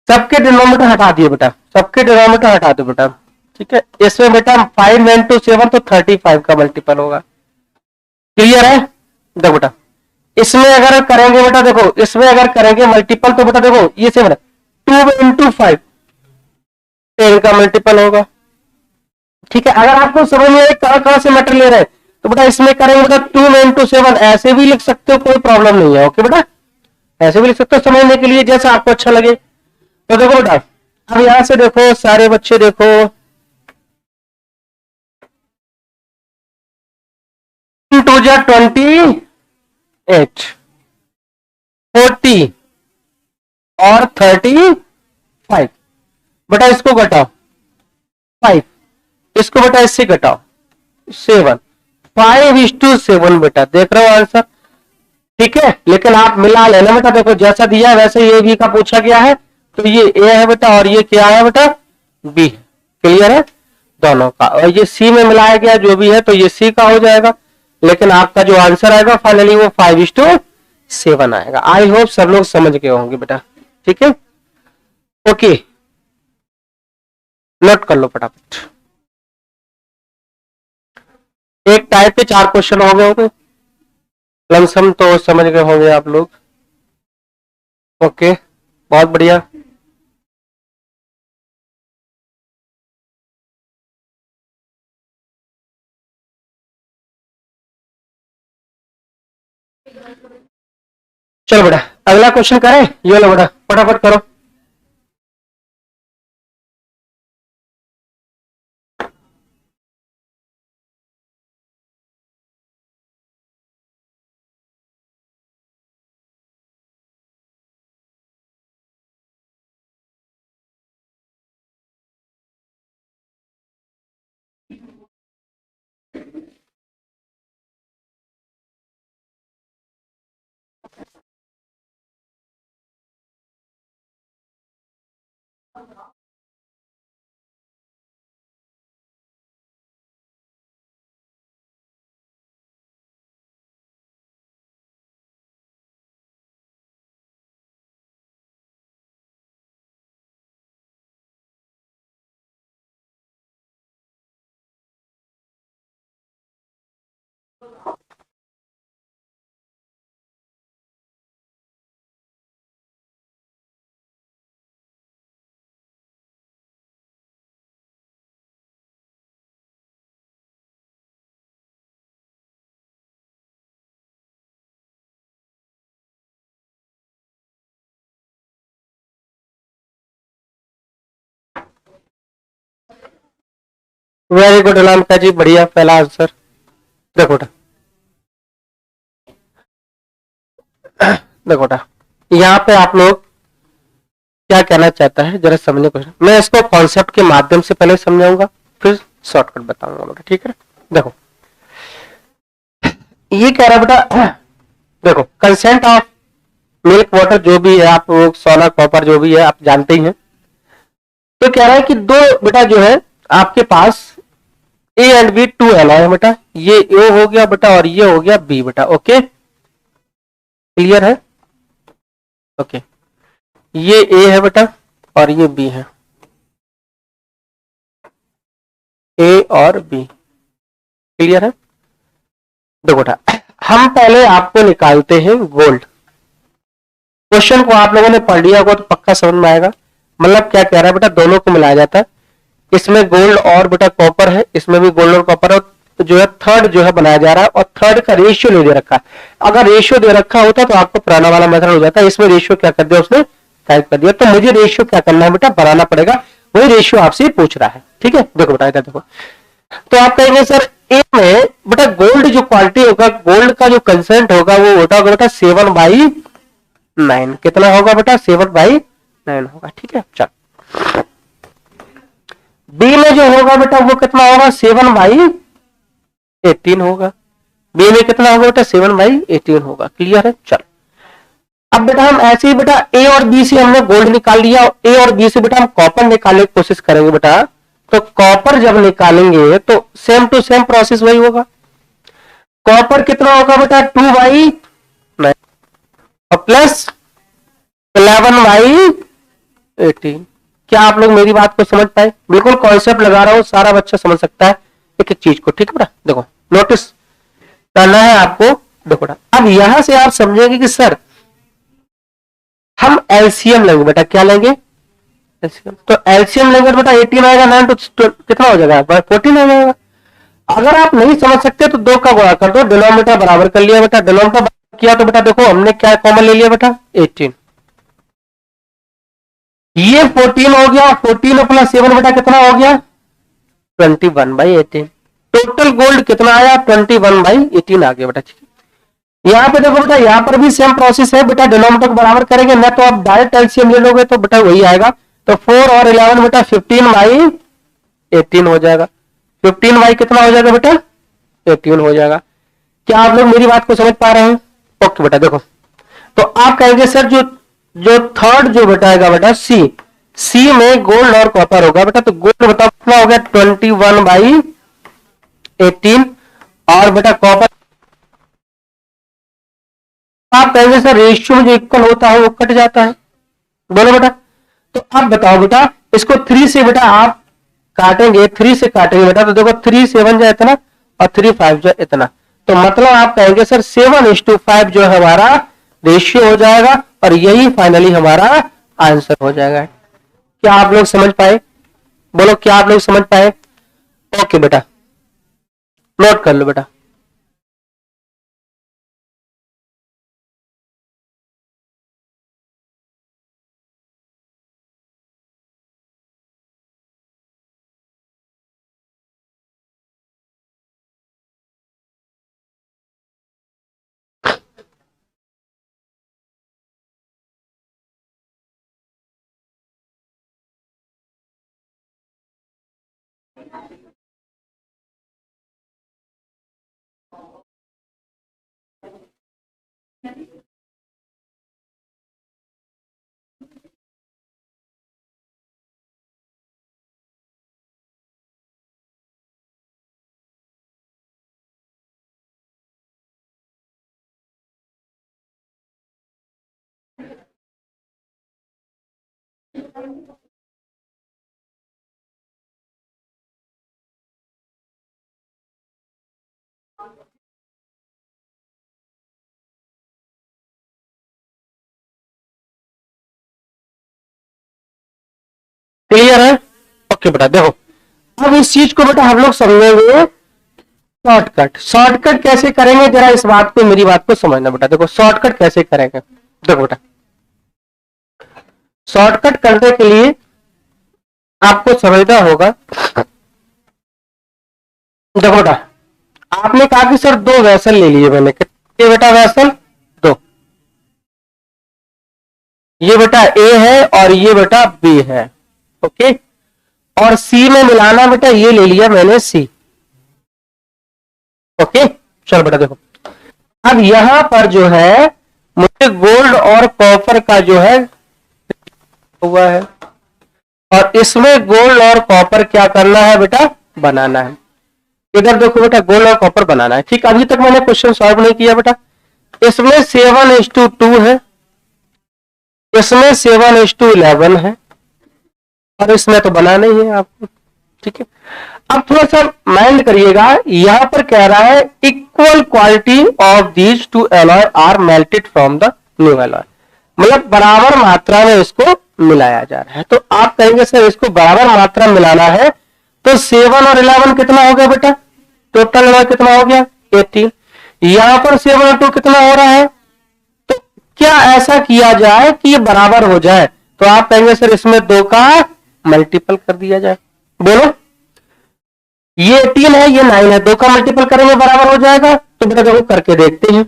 सबके डिनोमिनेटर हटा दिए बेटा, सबके डिनोमिनेटर हटा दो बेटा, ठीक है? इसमें बेटा 5 × 7 तो 35 का मल्टीपल होगा। क्लियर है? देखो बेटा इसमें अगर करेंगे बेटा, देखो इसमें अगर करेंगे मल्टीपल तो बेटा देखो ये 7 है, 2 × 5 10 का मल्टीपल होगा। ठीक है, अगर आपको समझ में कहां कहां से मैटर ले रहे हैं तो बेटा इसमें करेंगे बेटा 2 × 7, ऐसे भी लिख सकते हो, कोई प्रॉब्लम नहीं है। ओके बेटा, ऐसे भी लिख सकते हो समझने के लिए, जैसा आपको अच्छा लगे। तो देखो बेटा अब यहां से देखो सारे बच्चे देखो, 2 × 28, 40 और 35। बेटा इसको घटाओ 5, इसको बेटा इससे घटाओ 7, 5:7 बेटा, देख रहे हो आंसर? ठीक है, लेकिन आप मिला लेना बेटा, देखो जैसा दिया है वैसे ये भी का पूछा गया है, तो ये ए है बेटा और ये क्या है बेटा बी। क्लियर है दोनों का? और ये सी में मिलाया गया जो भी है, तो ये सी का हो जाएगा, लेकिन आपका जो आंसर आएगा फाइनली वो 5:7 आएगा। आई होप सब लोग समझ गए होंगे बेटा, ठीक है? ओके, नोट कर लो फटाफट। एक टाइप के 4 क्वेश्चन हो गए होंगे, लमसम तो समझ गए होंगे आप लोग। ओके, बहुत बढ़िया। चलो बेटा अगला क्वेश्चन करें, ये लो बेटा फटाफट करो। वेरी गुड अनामिका जी, बढ़िया पहला आंसर। देखो बेटा, देखो बेटा, यहाँ पे आप लोग क्या कहना चाहता है जरा समझने को, मैं इसको कॉन्सेप्ट के माध्यम से पहले समझाऊंगा, फिर शॉर्टकट बताऊंगा बेटा, ठीक है। देखो ये कह रहा है बेटा, देखो कंसेंट ऑफ मिल्क वाटर जो भी है, आप लोग सोना कॉपर जो भी है आप जानते ही हैं। तो कह रहा है कि दो बेटा जो है आपके पास A and B two alloy है बेटा, ये ए हो गया बेटा और ये हो गया बी बेटा, ओके क्लियर है, ओके। ये ए है बेटा और ये बी है, ए और बी, क्लियर है। देखो बेटा, हम पहले आपको निकालते हैं गोल्ड। क्वेश्चन को आप लोगों ने पढ़ लिया होगा तो पक्का समझ में आएगा। मतलब क्या कह रहा है बेटा, दोनों को मिलाया जाता है, इसमें गोल्ड और बेटा कॉपर है, इसमें भी गोल्ड और कॉपर है, तो जो है थर्ड जो है बनाया जा रहा है, और थर्ड का रेशियो नहीं दे रखा है। अगर रेशियो दे रखा होता तो आपको पुराना वाला मेथड हो जाता है, इसमें रेशियो क्या कर दिया उसने, टाइप कर दिया। तो मुझे रेशियो क्या करना है बेटा, बनाना पड़ेगा, वही रेशियो आपसे पूछ रहा है, ठीक है। देखो बेटा इधर देखो, तो आप कहेंगे सर ए में बेटा गोल्ड जो क्वालिटी होगा, गोल्ड का जो कंसेंट होगा वो होगा बेटा 7/9, कितना होगा बेटा 7/9 होगा, ठीक है। चल बी में जो होगा बेटा वो कितना होगा 7/18 होगा, बी में कितना होगा बेटा 7/18 होगा, क्लियर है। चल अब बेटा हम ऐसे ही बेटा ए और बी से हमने गोल्ड निकाल लिया, ए और बी से बेटा हम कॉपर निकालने की कोशिश करेंगे बेटा। तो कॉपर जब निकालेंगे तो सेम टू सेम प्रोसेस वही होगा। कॉपर कितना होगा बेटा 2/9 और प्लस 11/18। क्या आप लोग मेरी बात को समझ पाए? बिल्कुल कॉन्सेप्ट लगा रहा हूं, सारा बच्चा समझ सकता है एक एक चीज को, ठीक है बेटा। देखो नोटिस करना है आपको। देखो बेटा अब यहां से आप समझेंगे कि सर हम एलसीएम लेंगे बेटा, क्या लेंगे एलसीएम। तो एलसीएम लेंगे बेटा 18 आएगा, 9 तो कितना हो जाएगा 14 आ जाएगा। अगर आप नहीं समझ सकते तो दो का गुणा कर दो, डिनोमिनेटर बराबर कर लिया बेटा, डिनोमिनेटर बराबर किया तो बेटा देखो हमने क्या कॉमन ले लिया बेटा 18, ये 14 हो गया, 14 प्लस 7 बेटा कितना हो गया 21/18। टोटल गोल्ड कितना आया 21/18 आ गया बेटा, ठीक है। यहाँ पे देखो बेटा, यहाँ पर भी सेम प्रोसेस है बेटा, डिनोमिनेटर को बराबर करेंगे ना, तो आप डायरेक्ट एलसीएम ले लोगे तो बेटा वही आएगा। तो 4 और 11 बेटा 15/18 हो जाएगा, 15 कितना हो जाएगा बेटा 18 हो जाएगा। क्या आप लोग मेरी बात को समझ पा रहे हैं? ओके बेटा देखो, तो आप कहेंगे सर जो जो थर्ड जो बताएगा बेटा सी, सी में गोल्ड और कॉपर होगा बेटा, तो गोल्ड बताओ कितना हो गया 21/18 और बेटा कॉपर आप कहेंगे सर रेशियो में जो इक्वल होता है वो कट जाता है, बोलो बेटा। तो अब बताओ बेटा, इसको 3 से बेटा आप काटेंगे, 3 से काटेंगे बेटा, तो देखो 3 7 जाए इतना और 3 5 जाए इतना, तो मतलब आप कहेंगे सर 7:5 जो है हमारा रेशियो हो जाएगा और यही फाइनली हमारा आंसर हो जाएगा। क्या आप लोग समझ पाए? बोलो क्या आप लोग समझ पाए? ओके बेटा, नोट कर लो बेटा। क्लियर है? ओके बेटा देखो, अब इस चीज को बेटा हम लोग समझेंगे शॉर्टकट। शॉर्टकट कैसे करेंगे, जरा इस बात को, मेरी बात को समझना बेटा। देखो शॉर्टकट कैसे करेंगे, देखो बेटा शॉर्टकट करने के लिए आपको समझना होगा। देखो बेटा, आपने कहा कि सर 2 वैसल ले लिए मैंने, कितने बेटा वैसल? 2। ये बेटा ए है और ये बेटा बी है, ओके। और सी में मिलाना बेटा, ये ले लिया मैंने सी, ओके। चलो बेटा देखो, अब यहां पर जो है मुझे गोल्ड और कॉपर का जो है हुआ है, और इसमें गोल्ड और कॉपर क्या करना है बेटा, बनाना है। इधर देखो बेटा, गोल्ड और कॉपर बनाना है, ठीक। अभी तक मैंने क्वेश्चन सॉल्व नहीं किया बेटा। इसमें 7:2 है, इसमें 7:11 है, और इसमें तो बनाना ही है आपको, ठीक है। अब थोड़ा सा माइंड करिएगा, यहां पर कह रहा है equal quality of these 2 alloy are melted from the new alloy, मतलब बराबर मात्रा में इसको मिलाया जा रहा है। तो आप कहेंगे सर इसको बराबर मात्रा मिलाना है, तो 7 और 11 कितना हो गया बेटा, टोटल एलॉय कितना हो गया, 18। यहां पर 7 और 2 कितना हो रहा है, तो क्या ऐसा किया जाए कि ये बराबर हो जाए? तो आप कहेंगे सर इसमें 2 का मल्टीपल कर दिया जाए। बोलो, ये 18 है, ये 9 है, 2 का मल्टीपल करेंगे बराबर हो जाएगा? तो बेटा देखो करके देखते हैं।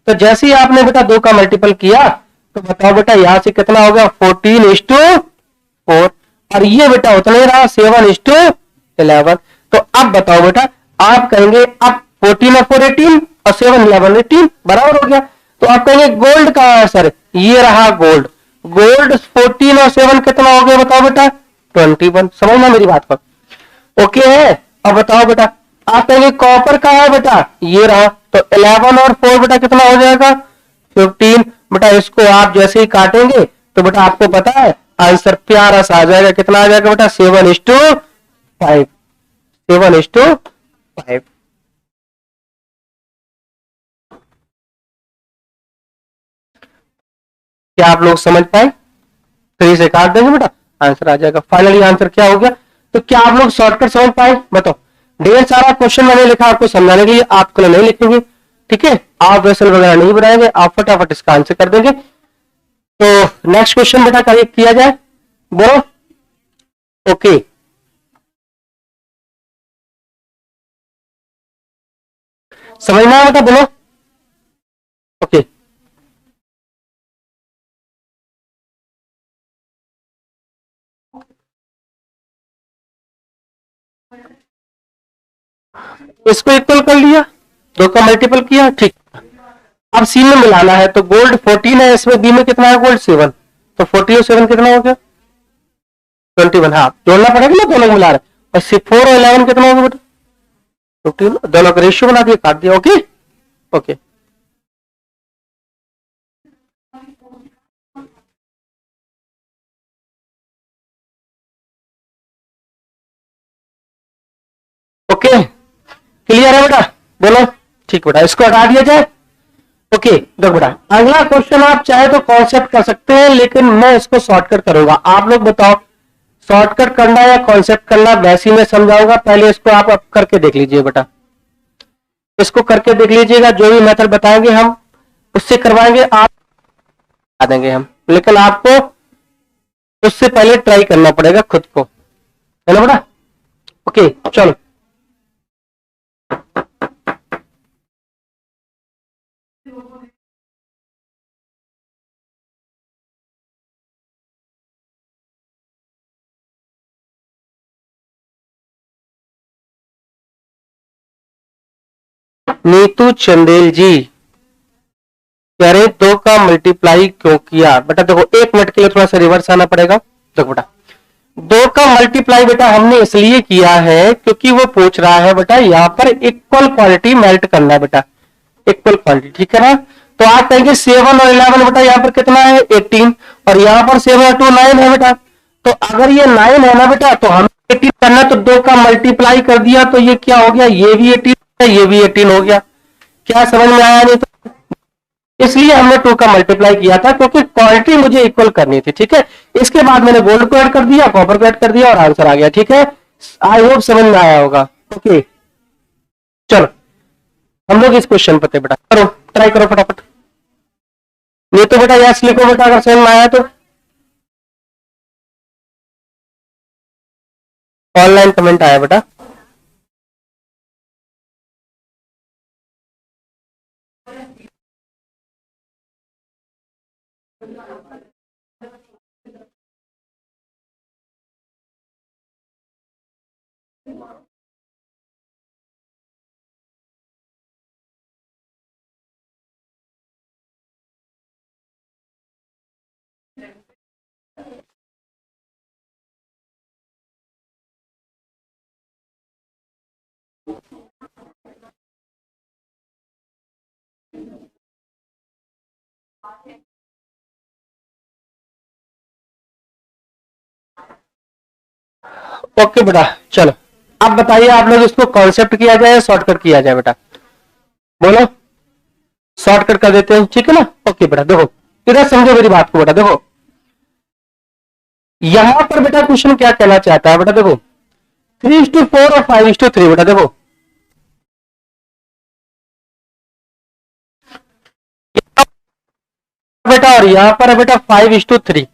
तो जैसे ही आपने बेटा 2 का मल्टीपल किया, तो बताओ बेटा यहां से कितना हो गया, 14:4, और ये बेटा उतना ही रहा 7:11। तो अब बताओ बेटा, आप कहेंगे अब 14 और 4 18 और 7 11 18 बराबर हो गया। तो आप कहेंगे गोल्ड कहां है सर, ये रहा गोल्ड। गोल्ड 14 और 7 कितना हो गया बताओ बेटा, 21। समझना मेरी बात को, ओके है। अब बताओ बेटा, आप कहेंगे कॉपर कहां है बेटा, ये रहा। तो 11 और 4 बेटा कितना हो जाएगा, 15। बेटा इसको आप जैसे ही काटेंगे तो बेटा आपको पता है आंसर प्यारा सा आ जाएगा, कितना आ जाएगा बेटा, 7:5। 7:5। क्या आप लोग समझ पाए? 3 से काट देंगे बेटा, आंसर आ जाएगा। फाइनली आंसर क्या हो गया? तो क्या आप लोग शॉर्टकट समझ पाए? बताओ। ढेर सारा क्वेश्चन मैंने लिखा आपको समझाने के लिए, आपके लिए नहीं लिखेंगे, ठीक है। आप वेसल वगैरह नहीं बनाएंगे, आप फटाफट इसका आंसर कर देंगे। तो नेक्स्ट क्वेश्चन बेटा किया जाए, बोलो। ओके, समझना है बेटा, बोलो। ओके, इसको इक्वल कर लिया, 2 का मल्टीपल किया, ठीक। अब सी में मिलाना है, तो गोल्ड 14 है, इसमें बी में कितना है गोल्ड 7, तो 14 और 7 कितना हो गया, 21। हाँ, जोड़ना पड़ेगा ना, दोनों को मिला रहे। और 4 और 11 कितना होगा बेटा, 15। दोनों का रेशियो बना दिया, काट दिया, ओके। ओके, ओके, क्लियर है बेटा, बोलो। ठीक बेटा, इसको हटा दिया जाए। ओके, देखो बेटा, अगला क्वेश्चन आप चाहे तो कॉन्सेप्ट कर सकते हैं, लेकिन मैं इसको शॉर्टकट करूंगा। आप लोग बताओ शॉर्टकट करना या कॉन्सेप्ट करना, वैसे ही मैं समझाऊंगा। पहले इसको आप करके देख लीजिए बेटा, इसको करके देख लीजिएगा। जो भी मेथड बताएंगे हम उससे करवाएंगे, आप बता देंगे हम, लेकिन आपको उससे पहले ट्राई करना पड़ेगा खुद को, है ना बेटा। ओके चलो, नीतू चंदेल जी कह रहे 2 का मल्टीप्लाई क्यों किया? बेटा देखो, 1 मिनट के लिए थोड़ा सा रिवर्स आना पड़ेगा। देखो बेटा, 2 का मल्टीप्लाई बेटा हमने इसलिए किया है क्योंकि वो पूछ रहा है बेटा यहाँ पर इक्वल क्वांटिटी मेल्ट करना है बेटा, इक्वल क्वांटिटी, ठीक है ना। तो आप कहेंगे 7 और 11 बेटा यहाँ पर कितना है 18, और यहाँ पर 7 और 2 9 है बेटा। तो अगर ये 9 है ना बेटा, तो हमें 18 करना, तो 2 का मल्टीप्लाई कर दिया तो ये क्या हो गया, ये भी 18 ये भी 18 हो गया। क्या समझ में आया? नहीं तो इसलिए हमने 2 का मल्टीप्लाई किया था, क्योंकि क्वांटिटी मुझे इक्वल करनी थी। ठीक है, इसके बाद मैंने गोल्ड को ऐड कर दिया, कॉपर को ऐड कर दिया और आंसर आ गया। ठीक है, आई होप समझ में आया होगा। ओके चलो हम लोग इस क्वेश्चन पर थे बेटा, करो ट्राई करो फटाफट। नहीं तो बेटा यस लिखो बेटा अगर समझ में आया तो, ऑनलाइन कमेंट आया बेटा। ओके बेटा चलो, अब बताइए आप लोग इसको कॉन्सेप्ट किया जाए या शॉर्टकट किया जाए बेटा, बोलो। शॉर्टकट कर देते हैं, ठीक है ना। ओके बेटा देखो, इधर समझो मेरी बात को बेटा। देखो यहां पर बेटा क्वेश्चन क्या कहना चाहता है बेटा, देखो 3:4 और 5:3 बेटा। देखो बेटा, और यहां पर है बेटा 5:3,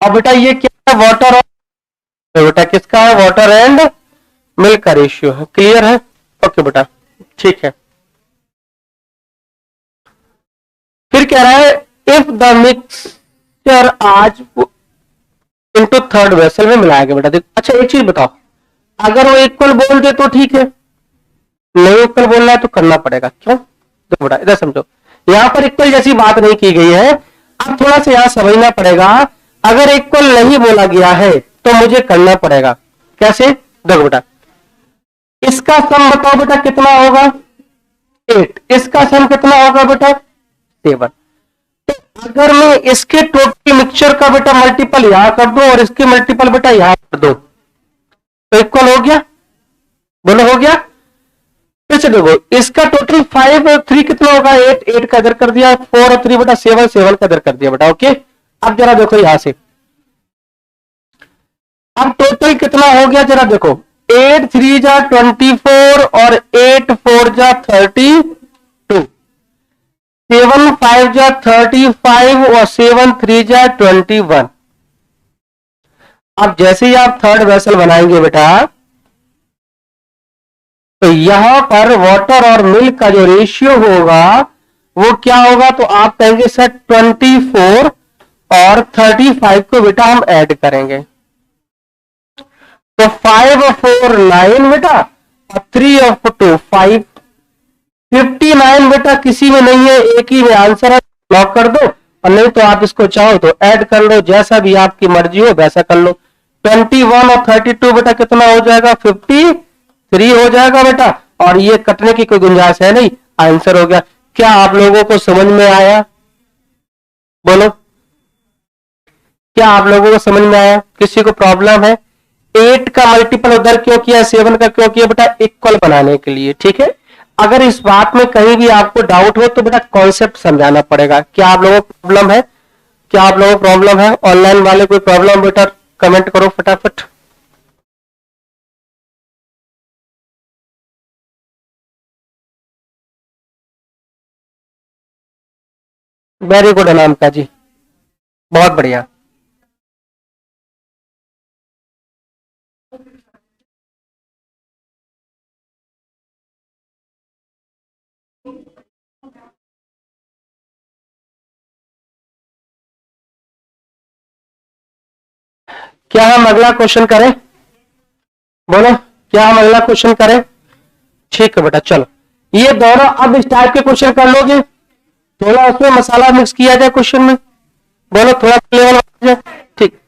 और बेटा ये क्या है, वाटर और बेटा किसका है, वाटर एंड मिल्क का रेशियो है। क्लियर है? ओके बेटा ठीक है। फिर कह रहा है इफ द मिक्सचर आज इनटू थर्ड वेसल में मिलाया गया बेटा। देखो अच्छा एक चीज बताओ, अगर वो इक्वल बोल दे तो ठीक है, नहीं इक्वल बोलना है तो करना पड़ेगा। क्यों? देखो बेटा इधर समझो, यहां पर इक्वल जैसी बात नहीं की गई है। अब थोड़ा सा यहां समझना पड़ेगा, अगर इक्वल नहीं बोला गया है तो मुझे करना पड़ेगा। कैसे? देखो बेटा, इसका सम बताओ बेटा कितना होगा, 8। इसका सम कितना होगा बेटा, 7। तो अगर मैं इसके टोटल मिक्सचर का बेटा मल्टीपल यहां कर दूं और इसके मल्टीपल बेटा यहां कर दूं तो इक्वल हो गया, बोलो हो गया। फिर से देखो, इसका टोटल 5 और 3 कितना होगा, 8 का इधर कर दिया, 4 और 3 बेटा 7 का इधर कर दिया बेटा। ओके अब जरा देखो यहां से, अब टोटल कितना हो गया जरा देखो, 8 3 जा 24 और 8 4 जा 32, 7 5 जा 35 और 7 3 जा 21। अब जैसे ही आप थर्ड वेसल बनाएंगे बेटा, तो यहां पर वाटर और मिल्क का जो रेशियो होगा वो क्या होगा, तो आप कहेंगे सर 24 और 35 को बेटा हम ऐड करेंगे, तो 5 और 4 9 बेटा और 3 और 2 5, 59 बेटा किसी में नहीं है, एक ही में आंसर है, लॉक कर दो। और नहीं तो आप इसको चाहो तो ऐड कर लो, जैसा भी आपकी मर्जी हो वैसा कर लो। 21 और 32 बेटा कितना हो जाएगा, 53 हो जाएगा बेटा, और ये कटने की कोई गुंजाइश है नहीं, आंसर हो गया। क्या आप लोगों को समझ में आया, बोलो क्या आप लोगों को समझ में आया? किसी को प्रॉब्लम है? 8 का मल्टीपल उधर क्यों किया, 7 का क्यों किया बेटा, इक्वल बनाने के लिए। ठीक है, अगर इस बात में कहीं भी आपको डाउट हो तो बेटा कॉन्सेप्ट समझाना पड़ेगा। क्या आप लोगों को प्रॉब्लम है? क्या आप लोगों को प्रॉब्लम है? ऑनलाइन वाले कोई प्रॉब्लम बेटा कमेंट करो फटाफट। वेरी गुड अनामिका जी, बहुत बढ़िया। क्या हम अगला क्वेश्चन करें, बोलो क्या हम अगला क्वेश्चन करें? ठीक है बेटा चलो, ये दोनों अब इस टाइप के क्वेश्चन कर लोगे, थोड़ा उसमें मसाला मिक्स किया जाए क्वेश्चन में, बोलो थोड़ा लेवल जाए। ठीक,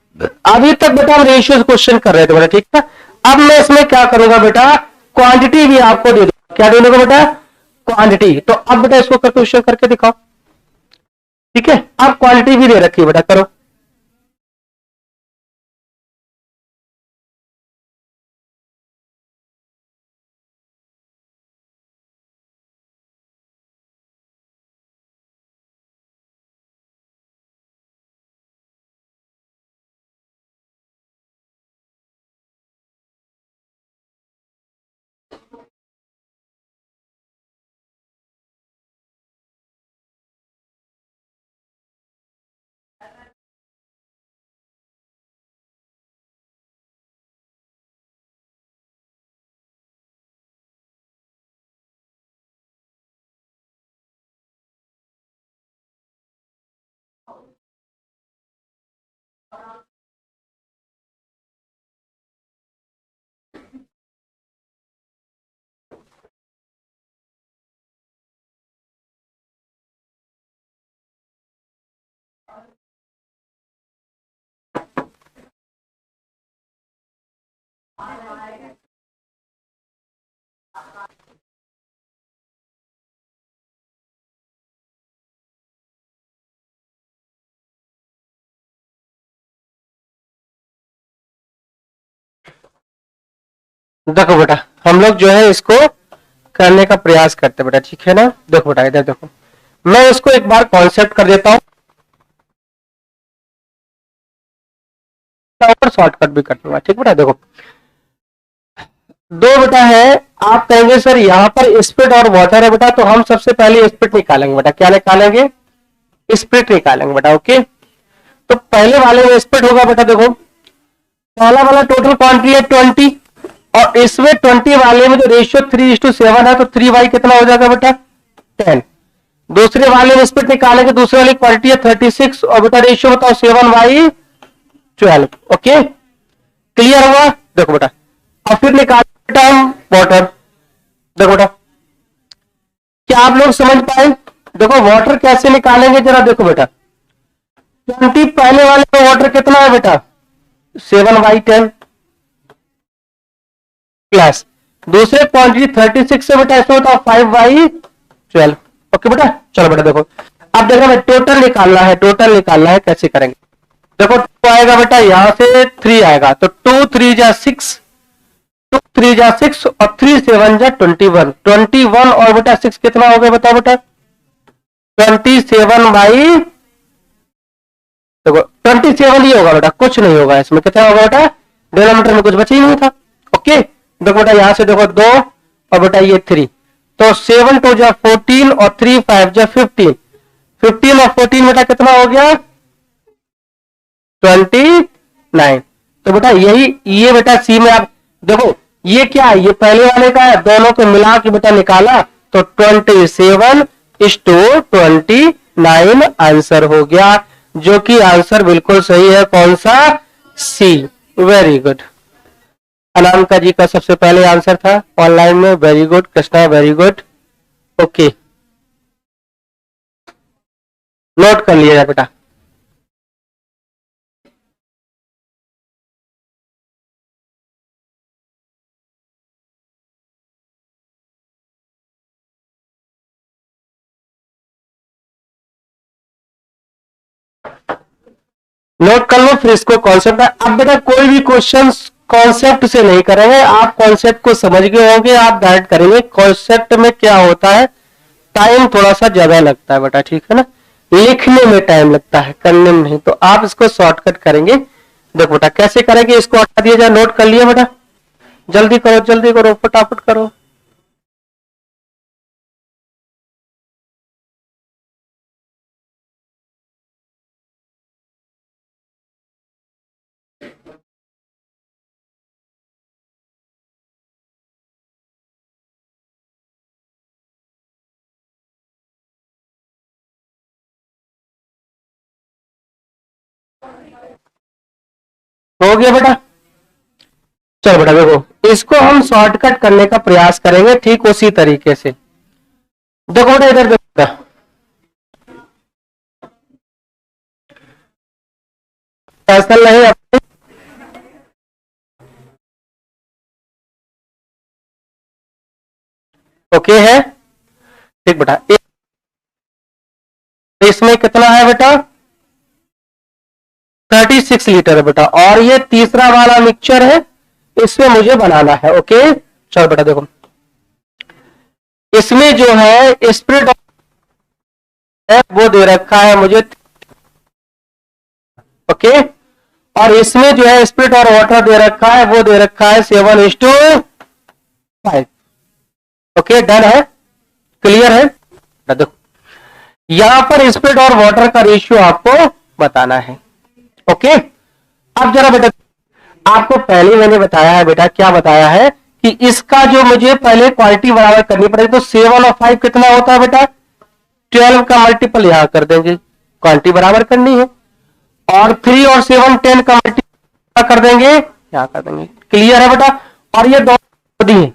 अभी तक बेटा हम रेशियो क्वेश्चन कर रहे थे बेटा, ठीक है। अब मैं इसमें क्या करूंगा बेटा, क्वांटिटी भी आपको दे दूंगा। क्या दे दूंगा बेटा, क्वांटिटी। तो अब बेटा इसको क्वेश्चन करके दिखाओ, ठीक है। अब क्वांटिटी भी दे रखी है बेटा, करो। देखो बेटा, हम लोग जो है इसको करने का प्रयास करते बेटा, ठीक है ना। देखो बेटा, इधर देखो, मैं इसको एक बार कॉन्सेप्ट कर देता हूं और शॉर्टकट भी कर दूंगा, ठीक बेटा। देखो, दो बेटा है, आप कहेंगे सर यहाँ पर स्प्रिट और वाटर है बेटा, तो हम सबसे पहले स्प्रिट निकालेंगे बेटा। क्या निकालेंगे? स्प्रिट निकालेंगे बेटा, ओके। तो पहले वाले में स्प्रिट होगा बेटा। देखो, पहला वाला टोटल क्वांटिटी है 20, और इसमें 20 वाले में जो रेशियो 3:7 है, तो 3 कितना हो जाएगा बेटा? 10। दूसरे वाले में स्प्लिट निकालेंगे, दूसरे वाली क्वांटिटी है 36, और बेटा रेशियो बताओ 7/12। ओके, क्लियर हुआ? देखो बेटा, और फिर निकाल बेटा हम वाटर। देखो बेटा, क्या आप लोग समझ पाए? देखो वाटर कैसे निकालेंगे जरा देखो बेटा। 20 पहले वाले में वाटर कितना है बेटा? 7/10 प्लस दूसरे क्वांटिटी 36 से बेटा इसमें बताओ 5/12। ओके बेटा, चलो बेटा देखो, अब देखो मैं टोटल निकालना है, टोटल निकालना है, कैसे करेंगे? देखो 2 आएगा बेटा, यहां से 3 आएगा, तो 2 3 जा 6, 2 3 जा 6 और 3 7 जा 21। 21 और बेटा 6 कितना हो गया बताओ बेटा? 27 देखो 27 ही होगा बेटा, कुछ नहीं होगा इसमें। कितना होगा बेटा? डिनोमिनेटर में कुछ बचा ही नहीं था। ओके, देखो बेटा यहां से देखो 2 और बेटा ये 3, तो 7 2 जा 14 और 3 5 जा 15। 15 और 14 बेटा कितना हो गया? 29। तो बेटा यही, ये बेटा सी में आप देखो, ये क्या है? ये पहले वाले का है, दोनों को मिला के बेटा निकाला, तो 27:29 आंसर हो गया, जो कि आंसर बिल्कुल सही है। कौन सा? C. Very good. Anamika ji का सबसे पहले आंसर था ऑनलाइन में। Very good Krishna, very good. Okay, note कर लिया बेटा। नोट कर लो, फिर इसको कॉन्सेप्ट। अब बेटा कोई भी क्वेश्चन कॉन्सेप्ट से नहीं करेंगे, आप कॉन्सेप्ट को समझ गए होंगे, आप डायरेक्ट करेंगे। कॉन्सेप्ट में क्या होता है, टाइम थोड़ा सा ज्यादा लगता है बेटा, ठीक है ना। लिखने में टाइम लगता है, करने में नहीं। तो आप इसको शॉर्टकट करेंगे। देखो बेटा कैसे करेंगे, इसको हटा दिया जाए। नोट कर लिया बेटा, जल्दी करो, जल्दी करो, फटाफट करो। हो गया बेटा? चलो बेटा देखो, इसको हम शॉर्टकट करने का प्रयास करेंगे ठीक उसी तरीके से। देखो बेटा, इधर देखो बेटा, ऐसा नहीं अपनी। ओके है, ठीक बेटा, इसमें कितना है बेटा 36 लीटर है बेटा, और ये तीसरा वाला मिक्सचर है, इसमें मुझे बनाना है। ओके चलो बेटा देखो, इसमें जो है स्प्रिट है वो दे रखा है मुझे, ओके, और इसमें जो है स्प्रिट और वाटर दे रखा है वो दे रखा है 7:5। ओके डन है, क्लियर है। देखो यहां पर स्प्रिट और वाटर का रेशियो आपको बताना है। ओके अब जरा बेटा, आपको पहले मैंने बताया है बेटा, क्या बताया है कि इसका जो मुझे पहले क्वांटिटी बराबर करनी पड़ेगी, तो 7 और 5 कितना होता है बेटा 12 का मल्टीपल यहां कर देंगे, क्वांटिटी बराबर करनी है, और 3 और 7 10 का मल्टीपल कर देंगे, यहां कर देंगे। क्लियर है बेटा। और ये दोनों दिए,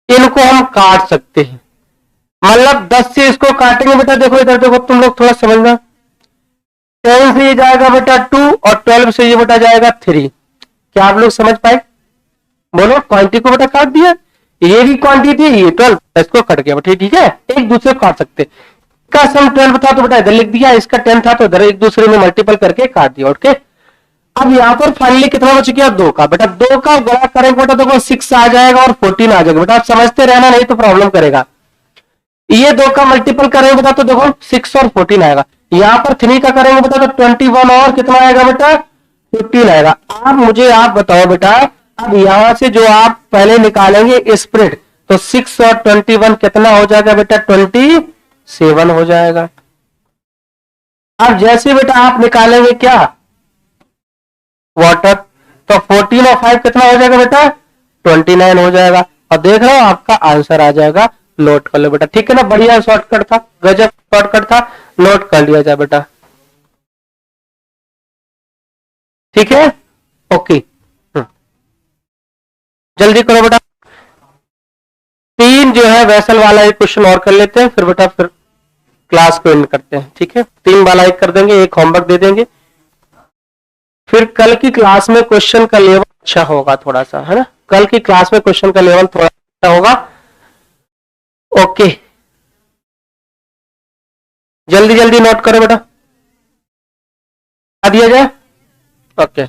इनको हम काट सकते हैं, मतलब 10 से इसको काटेंगे बेटा, देखो इधर देखो तुम लोग थोड़ा समझना, 10 से ये जाएगा बेटा 2 और 12 से ये बेटा जाएगा 3। क्या आप लोग समझ पाए? बोलो, क्वांटिटी को बेटा काट दिया, ये भी क्वांटिटी थी, ये 12, इसको कट गया बेटा, ठीक है, एक दूसरे को काट सकते। इसका सम 12 था तो बेटा इधर लिख दिया, इसका 10 था तो इधर एक दूसरे में मल्टीपल करके काट दिया। ओके अब यहां पर फाइनली कितना बच गया 2 का बेटा, 2 का गुणा करेंगे बेटा देखो 6 आ जाएगा और 14 आ जाएगा बेटा, आप समझते रहना नहीं तो प्रॉब्लम करेगा। ये 2 का मल्टीपल करेंगे बेटा तो देखो 6 और 14 आएगा, यहां पर 3 का करेंगे बेटा तो 21 और कितना आएगा बेटा 15 आएगा। अब मुझे आप बताओ बेटा, अब यहां से जो आप पहले निकालेंगे स्प्रेड, तो 6 और 21 कितना हो जाएगा बेटा 27 हो जाएगा। अब जैसे बेटा आप निकालेंगे क्या वाटर, तो 14 और 5 कितना हो जाएगा बेटा 29 हो जाएगा, और देख रहे हो आपका आंसर आ जाएगा। नोट कर लो बेटा, ठीक है ना, बढ़िया शॉर्टकट था, गजब शॉर्टकट था, नोट कर लिया जाए बेटा, ठीक है। ओके जल्दी करो बेटा, 3 जो है वैसल वाला एक क्वेश्चन और कर लेते हैं, फिर बेटा फिर क्लास को एंड करते हैं, ठीक है। 3 वाला एक कर देंगे, एक होमवर्क दे देंगे, फिर कल की क्लास में क्वेश्चन का लेवल अच्छा होगा थोड़ा सा, है ना, कल की क्लास में क्वेश्चन का लेवल थोड़ा अच्छा होगा। ओके जल्दी जल्दी नोट करो बेटा, आ दिया जाए। ओके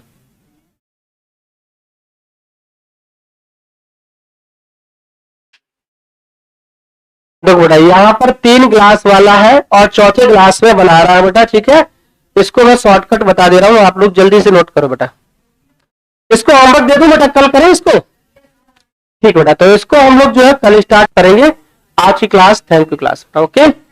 देखो बेटा, यहाँ पर 3 ग्लास वाला है और चौथे ग्लास में बना रहा है बेटा, ठीक है, इसको मैं शॉर्टकट बता दे रहा हूँ, आप लोग जल्दी से नोट करो बेटा। इसको होमवर्क दे दूं बेटा, कल करें इसको, ठीक बेटा, तो इसको हम लोग जो है कल स्टार्ट करेंगे। आज की class, thank you class, okay.